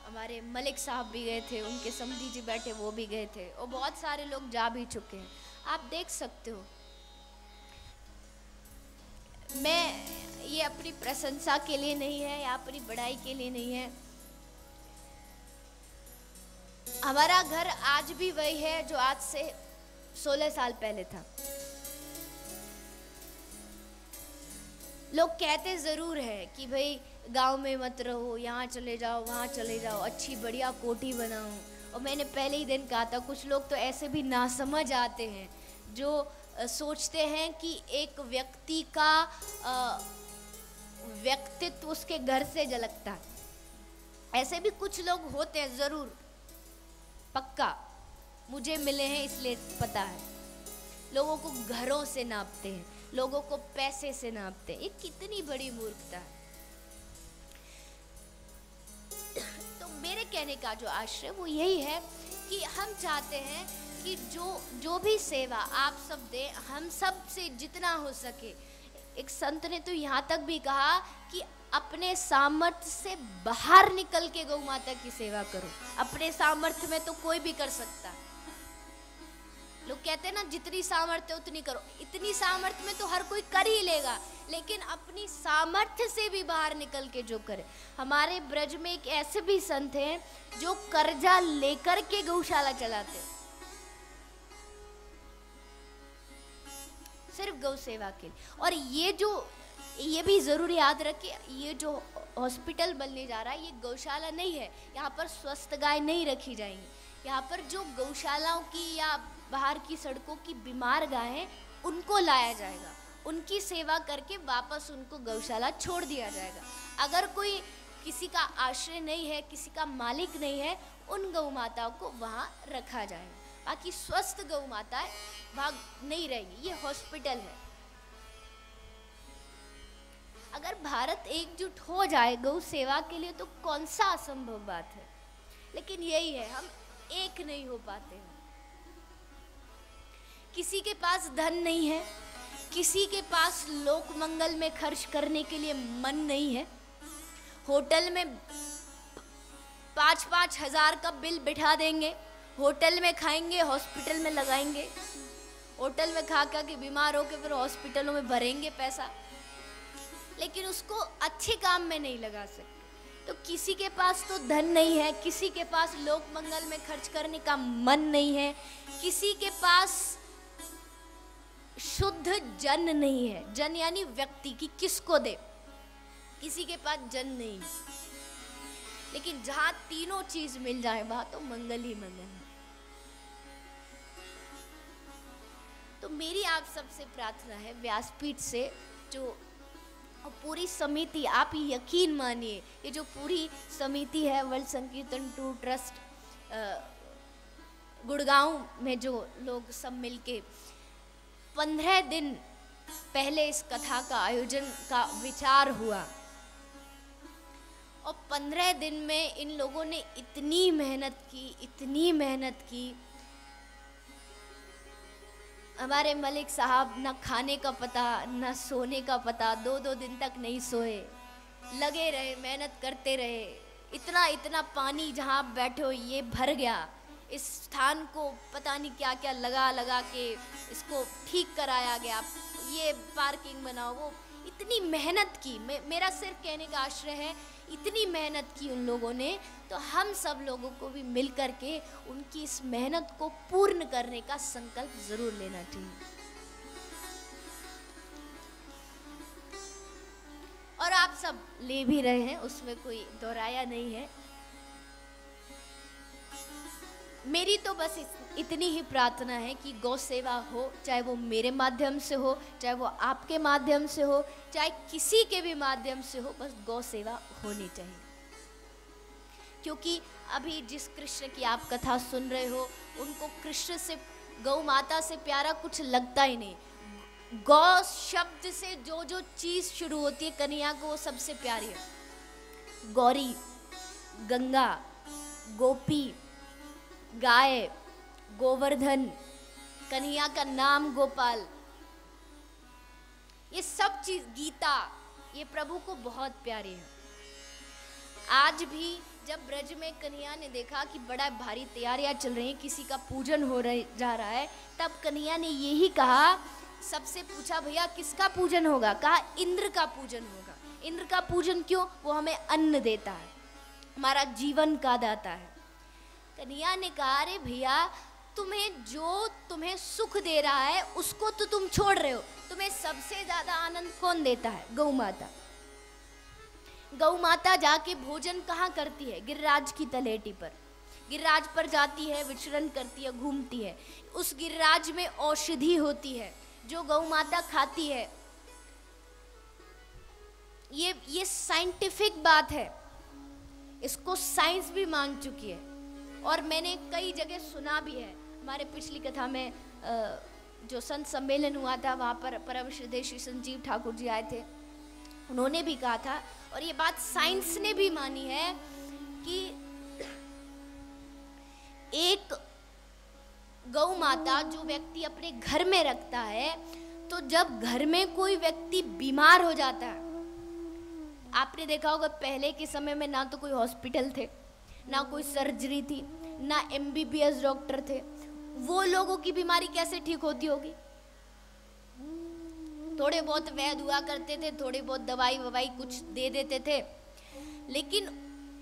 हमारे मलिक साहब भी गए थे, उनके समधी जी बैठे वो भी गए थे, और बहुत सारे लोग जा भी चुके हैं। आप देख सकते हो, मैं ये अपनी प्रशंसा के लिए नहीं है या अपनी बड़ाई के लिए नहीं है। हमारा घर आज भी वही है जो आज से 16 साल पहले था। लोग कहते ज़रूर है कि भाई गांव में मत रहो, यहाँ चले जाओ, वहाँ चले जाओ, अच्छी बढ़िया कोठी बनाओ। और मैंने पहले ही दिन कहा था, कुछ लोग तो ऐसे भी नासमझ आते हैं जो सोचते हैं कि एक व्यक्ति का व्यक्तित्व उसके घर से झलकता है। ऐसे भी कुछ लोग होते हैं, ज़रूर, पक्का मुझे मिले हैं इसलिए पता है। लोगों को घरों से नापते हैं, लोगों को पैसे से नापते हैं। ये कितनी बड़ी मूर्खता है। तो मेरे कहने का जो आशय वो यही है कि हम चाहते हैं कि जो भी सेवा आप सब दें, हम सब से जितना हो सके। एक संत ने तो यहाँ तक भी कहा कि अपने सामर्थ्य से बाहर निकल के गौ माता की सेवा करो। अपने सामर्थ्य में तो कोई भी कर सकता है। लोग कहते हैं ना, जितनी सामर्थ्य उतनी करो। इतनी सामर्थ्य में तो हर कोई कर ही लेगा, लेकिन अपनी सामर्थ्य से भी बाहर निकल के जो करे। हमारे ब्रज में एक ऐसे भी संत हैं जो कर्जा लेकर के गौशाला चलाते, सिर्फ गौ सेवा के लिए। और ये भी जरूर याद रखिए, ये जो हॉस्पिटल बनने जा रहा है ये गौशाला नहीं है। यहाँ पर स्वस्थ गाय नहीं रखी जाएंगी, यहाँ पर जो गौशालाओं की या बाहर की सड़कों की बीमार गायें उनको लाया जाएगा, उनकी सेवा करके वापस उनको गौशाला छोड़ दिया जाएगा। अगर कोई किसी का आश्रय नहीं है, किसी का मालिक नहीं है, उन गौ माताओं को वहाँ रखा जाएगा। बाकी स्वस्थ गौ माताएं वहाँ नहीं रहेगी, ये हॉस्पिटल है। अगर भारत एकजुट हो जाए गौ सेवा के लिए तो कौन सा असंभव बात है, लेकिन यही है, हम एक नहीं हो पाते हैं। किसी के पास धन नहीं है, किसी के पास लोक मंगल में खर्च करने के लिए मन नहीं है। होटल में 5-5 हजार का बिल बिठा देंगे, होटल में खाएंगे, हॉस्पिटल में लगाएंगे, होटल में खा के बीमार होकर फिर हॉस्पिटलों में भरेंगे पैसा, लेकिन उसको अच्छे काम में नहीं लगा सकते। तो किसी के पास तो धन नहीं है, किसी के पास लोक मंगल में खर्च करने का मन नहीं है, किसी के पास शुद्ध जन नहीं है। जन यानी व्यक्ति की किसको दे, किसी के पास जन नहीं। लेकिन जहां तीनों चीज मिल जाए वहां तो मंगल ही मंगल है। तो मेरी आप सबसे प्रार्थना है, व्यासपीठ से जो पूरी समिति, आप यकीन मानिए, ये जो पूरी समिति है वर्ल्ड संकीर्तन टूर ट्रस्ट गुड़गांव में जो लोग सब मिलके 15 दिन पहले इस कथा का आयोजन का विचार हुआ, और 15 दिन में इन लोगों ने इतनी मेहनत की। हमारे मलिक साहब ना खाने का पता, ना सोने का पता, 2-2 दिन तक नहीं सोए, लगे रहे, मेहनत करते रहे। इतना पानी जहाँ आप बैठे हो ये भर गया, इस स्थान को पता नहीं क्या क्या लगा के इसको ठीक कराया गया, ये पार्किंग बनाओ, वो इतनी मेहनत की। मेरा सिर्फ कहने का आश्रय है, इतनी मेहनत की उन लोगों ने, तो हम सब लोगों को भी मिल कर के उनकी इस मेहनत को पूर्ण करने का संकल्प जरूर लेना चाहिए। और आप सब ले भी रहे हैं, उसमें कोई दोहराया नहीं है। मेरी तो बस इतनी ही प्रार्थना है कि गौ सेवा हो, चाहे वो मेरे माध्यम से हो, चाहे वो आपके माध्यम से हो, चाहे किसी के भी माध्यम से हो, बस गौ सेवा होनी चाहिए। क्योंकि अभी जिस कृष्ण की आप कथा सुन रहे हो, उनको कृष्ण से, गौ माता से प्यारा कुछ लगता ही नहीं। गौ शब्द से जो चीज शुरू होती है कन्हैया को, वो सबसे प्यारी है। गौरी, गंगा, गोपी, गाय, गोवर्धन, कन्हैया का नाम गोपाल, ये सब चीज, गीता, ये प्रभु को बहुत प्यारी है। आज भी जब ब्रज में कन्हैया ने देखा कि बड़ा भारी तैयारियां चल रही हैं, किसी का पूजन जा रहा है, तब कन्हैया ने यही कहा, सबसे पूछा भैया किसका पूजन होगा, कहा इंद्र का पूजन होगा। इंद्र का पूजन क्यों? वो हमें अन्न देता है, हमारा जीवन का दाता है। कन्हैया ने कहा, अरे भैया तुम्हें सुख दे रहा है उसको तो तुम छोड़ रहे हो, तुम्हें सबसे ज्यादा आनंद कौन देता है? गौ माता। गौ माता जाके भोजन कहाँ करती है? गिरिराज की तलेटी पर, गिरिराज पर जाती है, विचरण करती है, घूमती है। उस गिरिराज में औषधि होती है जो गौ माता खाती है। ये साइंटिफिक बात है, इसको साइंस भी मान चुकी है, और मैंने कई जगह सुना भी है। हमारे पिछली कथा में जो संत सम्मेलन हुआ था, वहाँ पर परम श्रद्धेय श्री संजीव ठाकुर जी आए थे, उन्होंने भी कहा था, और ये बात साइंस ने भी मानी है कि एक गौ माता जो व्यक्ति अपने घर में रखता है, तो जब घर में कोई व्यक्ति बीमार हो जाता है, आपने देखा होगा पहले के समय में ना तो कोई हॉस्पिटल थे, ना कोई सर्जरी थी, ना MBBS डॉक्टर थे, वो लोगों की बीमारी कैसे ठीक होती होगी? थोड़े बहुत वैद्य हुआ करते थे, थोड़ी बहुत दवाई ववाई कुछ दे देते थे, लेकिन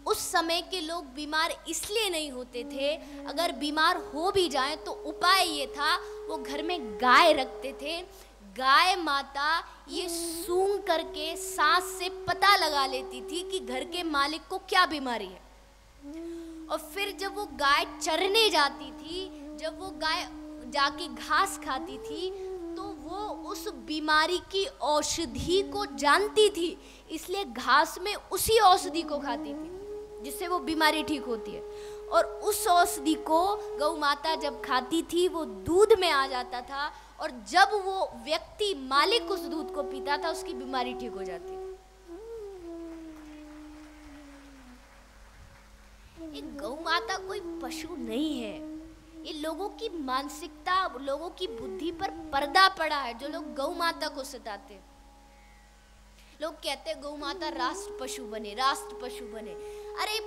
उस समय के लोग बीमार इसलिए नहीं होते थे। अगर बीमार हो भी जाएं तो उपाय ये था, वो घर में गाय रखते थे। गाय माता ये सूंघ करके सांस से पता लगा लेती थी कि घर के मालिक को क्या बीमारी है। और फिर जब वो गाय चरने जाती थी, जब वो गाय जाके घास खाती थी, तो वो उस बीमारी की औषधि को जानती थी, इसलिए घास में उसी औषधि को खाती थी जिससे वो बीमारी ठीक होती है। और उस औषधि को गौ माता जब खाती थी वो दूध में आ जाता था, और जब वो व्यक्ति मालिक उस दूध को पीता था उसकी बीमारी ठीक हो जाती थी। ये गौ माता कोई पशु नहीं है, ये लोगों की मानसिकता, लोगों की बुद्धि पर पर्दा पड़ा है जो लोग गौ माता को सताते हैं। लोग कहते हैं गौ माता राष्ट्र पशु बने, राष्ट्र पशु बने। अरे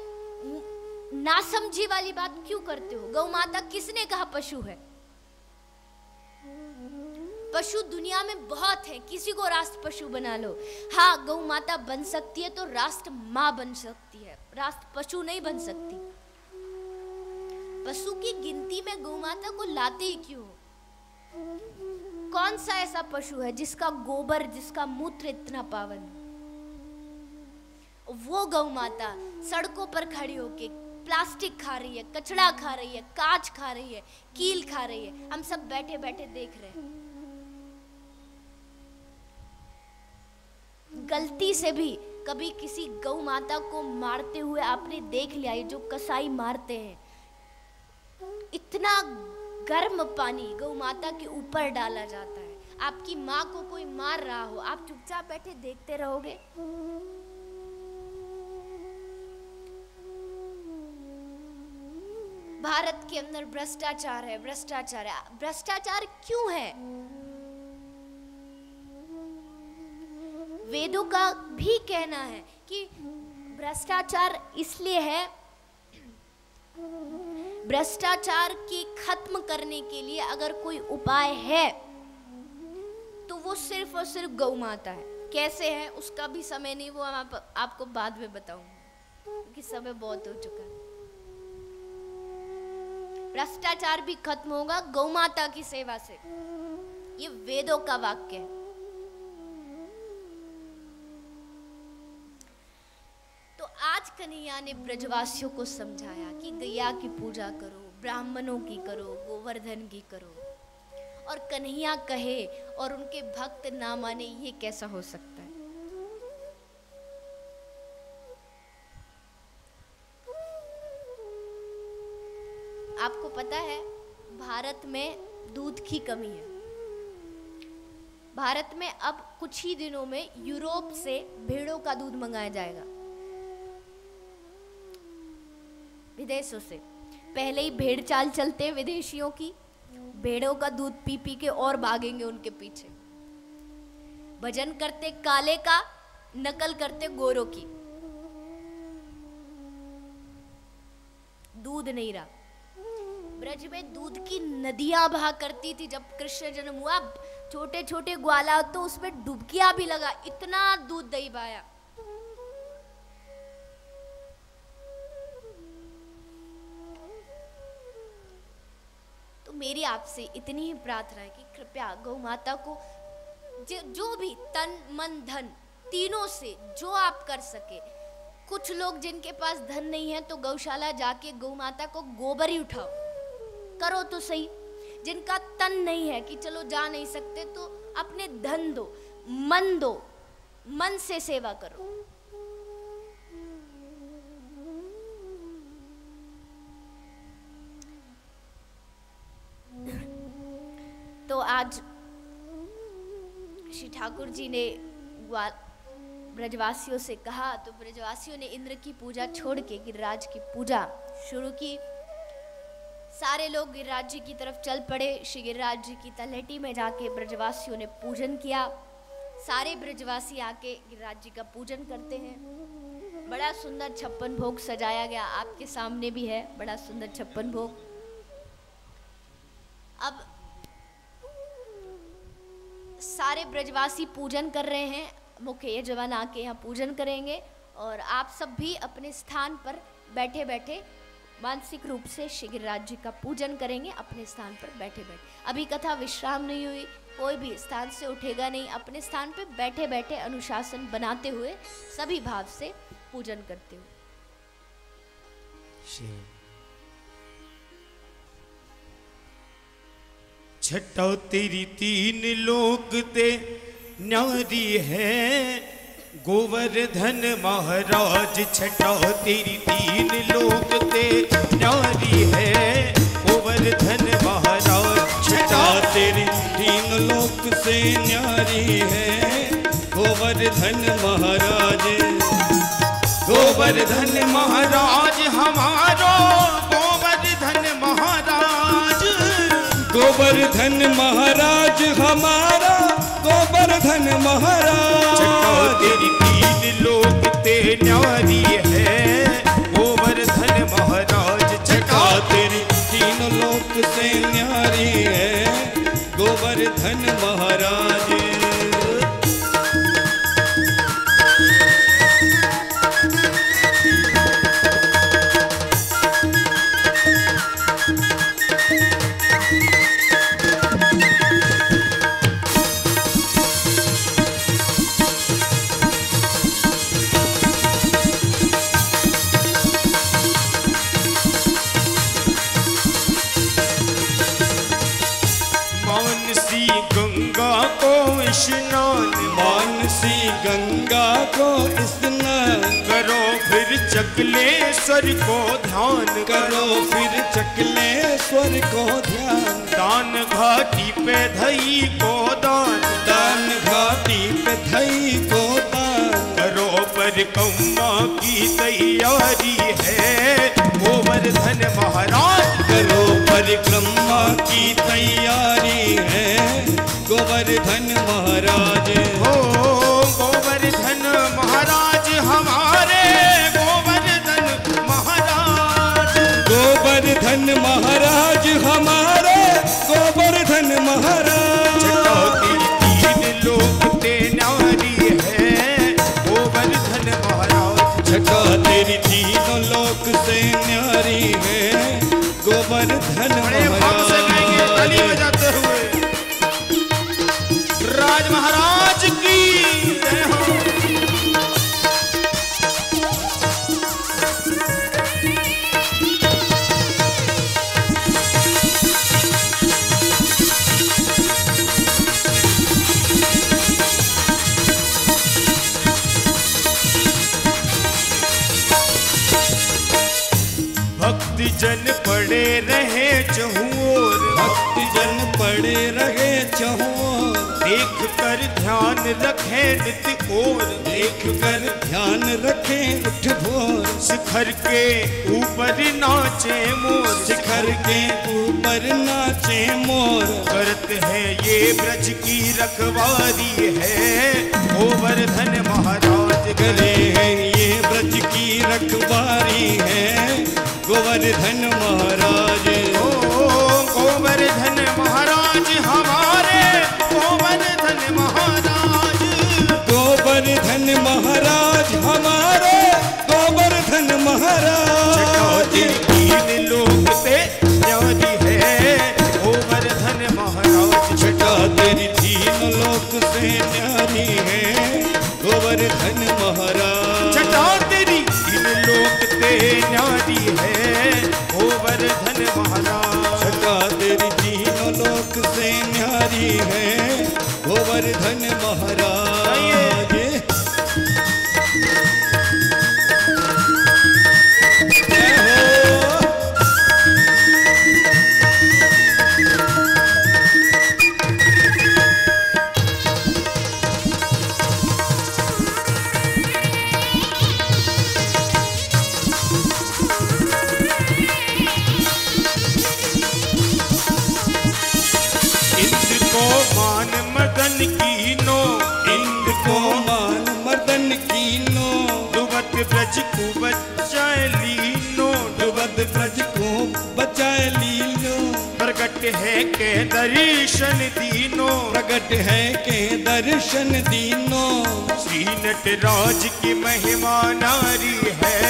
नासमझी वाली बात क्यों करते हो? गौ माता किसने कहा पशु है? पशु दुनिया में बहुत है, किसी को राष्ट्र पशु बना लो। हाँ, गौ माता बन सकती है तो राष्ट्र माँ बन सकती है, राष्ट्र पशु नहीं बन सकती। पशु की गिनती में गौ माता को लाते ही क्यों? कौन सा ऐसा पशु है जिसका गोबर, जिसका मूत्र इतना पावन है? वो गौ माता सड़कों पर खड़ी होके प्लास्टिक खा रही है, कचड़ा खा रही है, कांच खा रही है, कील खा रही है, हम सब बैठे बैठे देख रहे हैं। गलती से भी कभी किसी गौ माता को मारते हुए आपने देख लिया? ये जो कसाई मारते हैं, इतना गर्म पानी गौ माता के ऊपर डाला जाता है। आपकी माँ को कोई मार रहा हो, आप चुपचाप बैठे देखते रहोगे? भारत के अंदर भ्रष्टाचार है, भ्रष्टाचार है। भ्रष्टाचार क्यों है? वेदों का भी कहना है कि भ्रष्टाचार इसलिए है, भ्रष्टाचार की खत्म करने के लिए अगर कोई उपाय है तो वो सिर्फ और सिर्फ गौ माता है। कैसे है उसका भी समय नहीं, वो आपको बाद में बताऊंगी क्योंकि समय बहुत हो चुका है। भ्रष्टाचार भी खत्म होगा गौ माता की सेवा से, ये वेदों का वाक्य है। तो आज कन्हैया ने ब्रजवासियों को समझाया कि गैया की पूजा करो, ब्राह्मणों की करो, गोवर्धन की करो, और कन्हैया कहे और उनके भक्त ना माने, ये कैसा हो सकता है? आपको पता है भारत में दूध की कमी है। भारत में अब कुछ ही दिनों में यूरोप से भेड़ों का दूध मंगाया जाएगा, विदेशों से। पहले ही भेड़ चाल चलते हैं विदेशियों की, भेड़ों का दूध पी पी के और भागेंगे उनके पीछे। भजन करते काले का, नकल करते गोरों की। दूध नहीं रहा। ब्रज में दूध की नदियां बहा करती थी जब कृष्ण जन्म हुआ। छोटे छोटे ग्वाला तो उसमें डुबकियां भी लगा, इतना दूध दही बहाया। तो मेरी आपसे इतनी ही प्रार्थना है कि कृपया गौ माता को जो भी तन मन धन तीनों से जो आप कर सके। कुछ लोग जिनके पास धन नहीं है तो गौशाला जाके गौ माता को गोबर ही उठाओ, करो तो सही। जिनका तन नहीं है कि चलो जा नहीं सकते तो अपने धन दो, मन से सेवा करो। तो आज श्री ठाकुर जी ने ब्रजवासियों से कहा, तो ब्रजवासियों ने इंद्र की पूजा छोड़ के गिरिराज की पूजा शुरू की। सारे लोग गिरिराज जी की तरफ चल पड़े। श्री गिरिराज जी की तलहटी में जाके ब्रजवासियों ने पूजन किया। सारे ब्रजवासी आके गिरिराज जी का पूजन करते हैं। बड़ा सुंदर 56 भोग सजाया गया, आपके सामने भी है बड़ा सुंदर 56 भोग। अब सारे ब्रजवासी पूजन कर रहे हैं, मुख्य यजमान आके यहाँ पूजन करेंगे और आप सब भी अपने स्थान पर बैठे बैठे मानसिक रूप से श्री गिरिराज जी का पूजन करेंगे, अपने स्थान पर बैठे बैठे। अभी कथा विश्राम नहीं हुई, कोई भी स्थान से उठेगा नहीं, अपने स्थान पर बैठे बैठे अनुशासन बनाते हुए सभी भाव से पूजन करते हुए। छठा तेरी तीन लोक ते न्यारी है गोवर्धन महाराज। छठा तेरी तीन लोक ते न्यारी है गोवर्धन महाराज। छठा तेरी तीन लोक से न्यारी है गोवर्धन महाराज। गोवर्धन महाराज हमारो गोवर्धन महाराज। गोवर्धन महाराज हमारा गोवर्धन महाराज। छठा तेरी तीन लोक ते न्यारी है गोवर्धन महाराज। छठा तेरी तीन लोक से न्यारी है गोवर्धन महाराज। मानसी गंगा को स्नान करो फिर चकलेश्वर को ध्यान करो फिर चकलेश्वर को ध्यान। दान घाटी पे धई को दान दान घाटी पे धई को दान करो परिक्रमा की तैयारी है गोवर्धन महाराज। करो परिक्रमा की तैयारी है गोवर्धन महाराज। हो गोवर्धन महाराज हमारे गोवर्धन महाराज। गोवर्धन महाराज हमारे गोवर्धन महाराज। छठा तेरी तीन लोक ते न्यारी है गोवर्धन महाराज। छठा तेरी तीनों लोक से न्यारी है गोवर्धन बड़े भाव से गाएंगे ताली बजाते हुए राज महाराज की जय हो। भक्ति जन पड़े रहे चहुओर। भक्ति जन पड़े रहे चहुओर। देख कर ध्यान रखे नित ओर। देख कर ध्यान रखे उठ भोर। शिखर के ऊपर नाचे मोर। शिखर के ऊपर नाचे मोर। करत है ये ब्रज की रखवारी है गोवर्धन महाराज। करे है ये ब्रज की रखवारी है गोवर्धन महाराज। ओ गोवर्धन महाराज हमारे गोवर्धन महाराज। गोवर्धन महाराज हमारे गोवर्धन महाराज। तीन लोक ते न्यारी है गोवर्धन महाराज। छठा तेरी तीन लोक से न्यारी है गोवर्धन महाराज। छठा तेरी तीन लोक ते न्यारी है गोवर्धन महाराज। छठा तेरी तीनों लोक से न्यारी है गोवर्धन महाराज। जय हो। मान मदन कीनो इंद्र को मान मदन कीनो। दुबत ब्रज को बचाए लीनो। दुबत ब्रज को बचाए लीलो। प्रगट है के दर्शन दीनो। प्रगट है के दर्शन दीनो। श्री नटराज की महिमा नारी है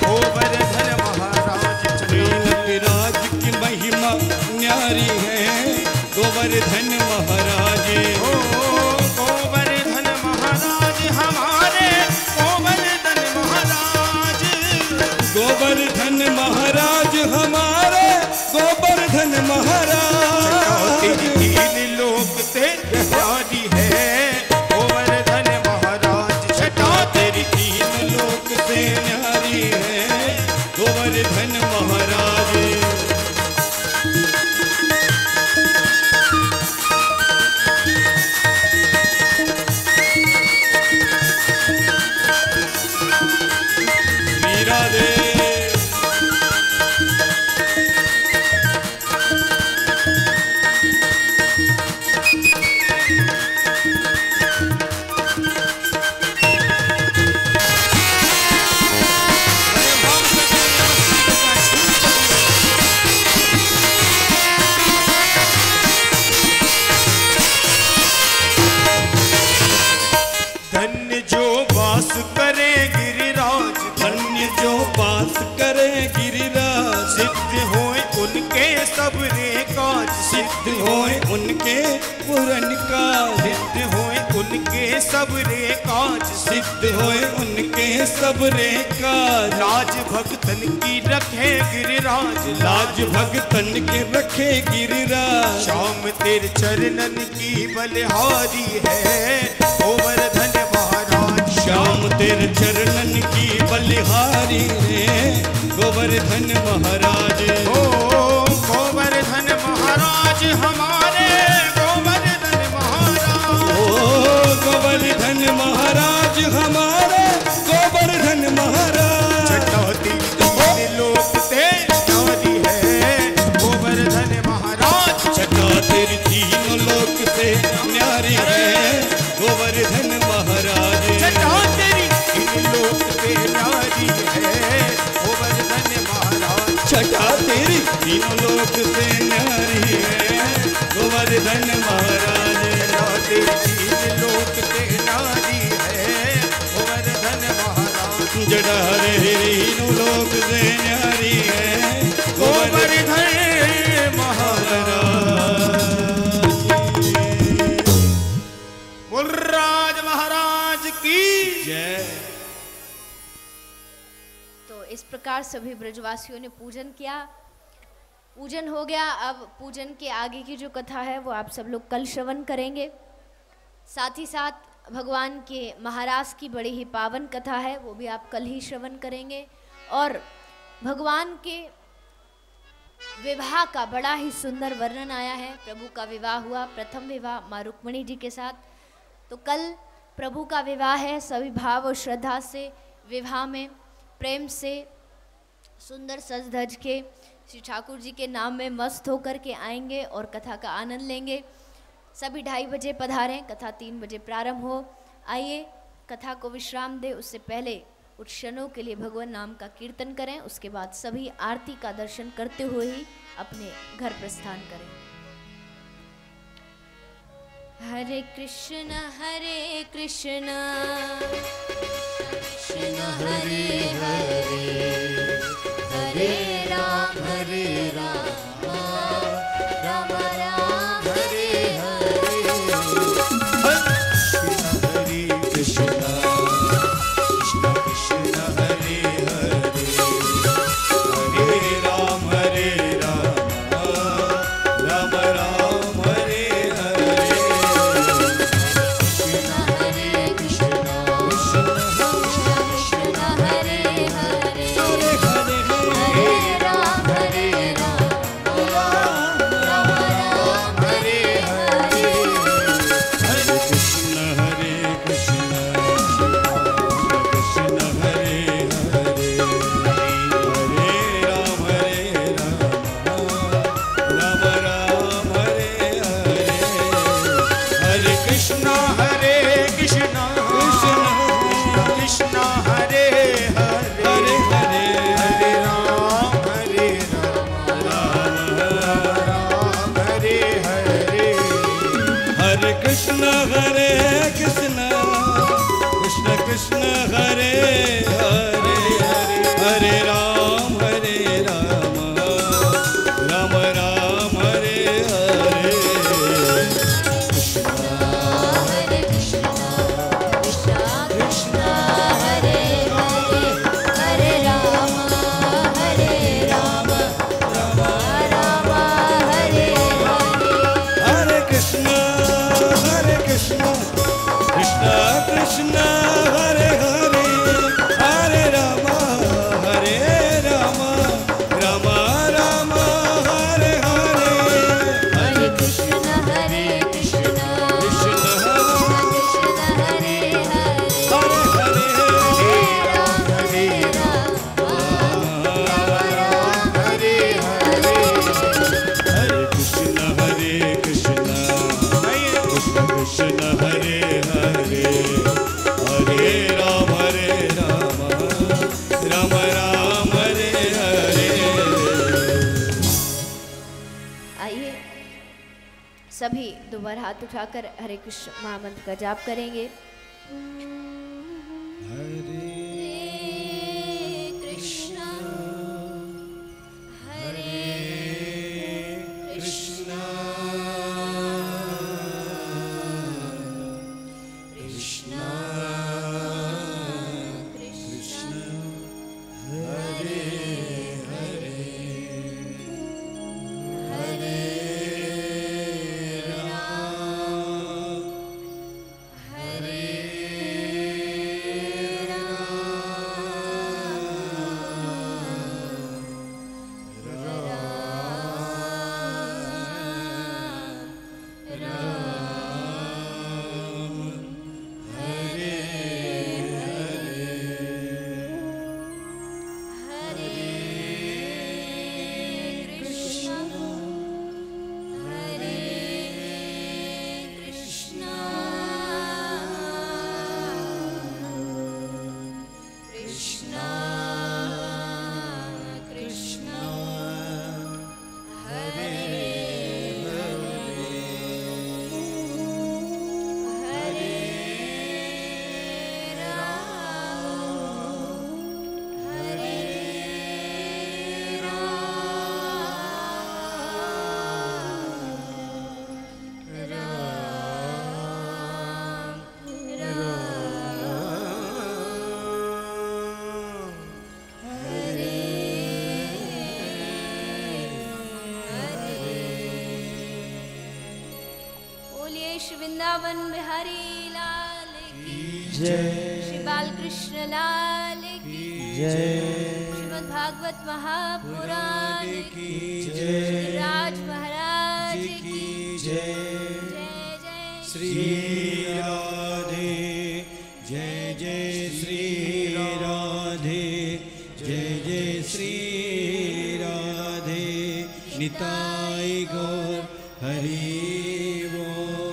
गोवर्धन महाराज। श्री नटराज की महिमा न्यारी है गोवर्धन महाराज। ओ गोवर्धन महाराज हमारे गोवर्धन महाराज। गोवर्धन सिद्ध होए उनके सबरे काज। लाज भक्तन की रखे गिरिराज, लाज भगतन के रखे गिरिराज। श्याम तेरे चरणन की बलिहारी है गोवर्धन महाराज। श्याम तेरे चरणन की बलिहारी है गोवर्धन महाराज। ओ गोवर्धन महाराज हमारे गोवर्धन महाराज। ओ गोवर्धन महाराज हमारे गोवर्धन महाराज। चटौती तीन लोक से न्यारी है गोवर्धन महाराज। छटा तेरी तीनों लोक से न्यारी है गोवर्धन महाराज। छटा तेरी तीन लोक से न्यारी है गोवर्धन महाराज। छटा तेरी तीनों लोक से न्यारी है गोवर्धन महाराज। छटा तेरी तीन लोक से न्यारी है गोवर्धन महाराज। जड़ा रे तीनों लोक से न्यारी है गोवर्धन महाराज। मुर्राज महाराज की जय। तो इस प्रकार सभी ब्रजवासियों ने पूजन किया। पूजन हो गया। अब पूजन के आगे की जो कथा है वो आप सब लोग कल श्रवण करेंगे। साथ ही साथ भगवान के महाराज की बड़ी ही पावन कथा है, वो भी आप कल ही श्रवण करेंगे। और भगवान के विवाह का बड़ा ही सुंदर वर्णन आया है। प्रभु का विवाह हुआ, प्रथम विवाह माँ रुक्मिणी जी के साथ। तो कल प्रभु का विवाह है। सभी भाव और श्रद्धा से विवाह में प्रेम से सुंदर सज धज के श्री ठाकुर जी के नाम में मस्त होकर के आएंगे और कथा का आनंद लेंगे। सभी 2:30 बजे पधारें, कथा 3 बजे प्रारंभ हो। आइए कथा को विश्राम दे, उससे पहले कुछ क्षणों के लिए भगवान नाम का कीर्तन करें। उसके बाद सभी आरती का दर्शन करते हुए ही अपने घर प्रस्थान करें। हरे कृष्ण कृष्ण हरे हरे, हरे राम राम राम हरे हरे। हरे कृष्ण कृष्ण कृष्ण हरे हरे, हरे राम राम राम हरे हरे। हरे कृष्ण कृष्ण हरे हरे, हरे राम राम राम हरे हरे। हरे कृष्ण कृष्ण कृष्ण हरे हरे, हरे राम राम हरे हरे। हरे कृष्ण कृष्ण कृष्ण हरे हरे, हरे हरे, हरे राम राम हरे हरे। हरे कृष्ण कृष्ण कृष्ण कृष्ण हरे हरे, हरे राम राम राम हरे हरे। हरे कृष्ण कृष्ण हरे हरे, हरे राम राम राम हरे हरे। हरे कृष्ण कृष्ण कृष्ण हरे हरे, हरे राम राम राम हरे हरे। हरे कृष्ण कृष्ण कृष्ण हरे हरे, हरे हरे, राम राम हरे हरे। हरे कृष्ण कृष्ण कृष्ण हरे हरे, हरे राम राम हरे हरे। आइए सभी दोबारा हाथ उठाकर हरे कृष्ण महामंत्र का जाप करेंगे। हरे कृष्ण हरे कृष्ण कृष्ण वृंदावन बिहारी लाल की जय। श्री बालकृष्ण लाल की जय। श्रीमद् भागवत महापुराण की जय। राज महाराज की जय। जय जय श्री राधे जय जय श्री राधे जय जय श्री राधे निताई गौर हरि बोल।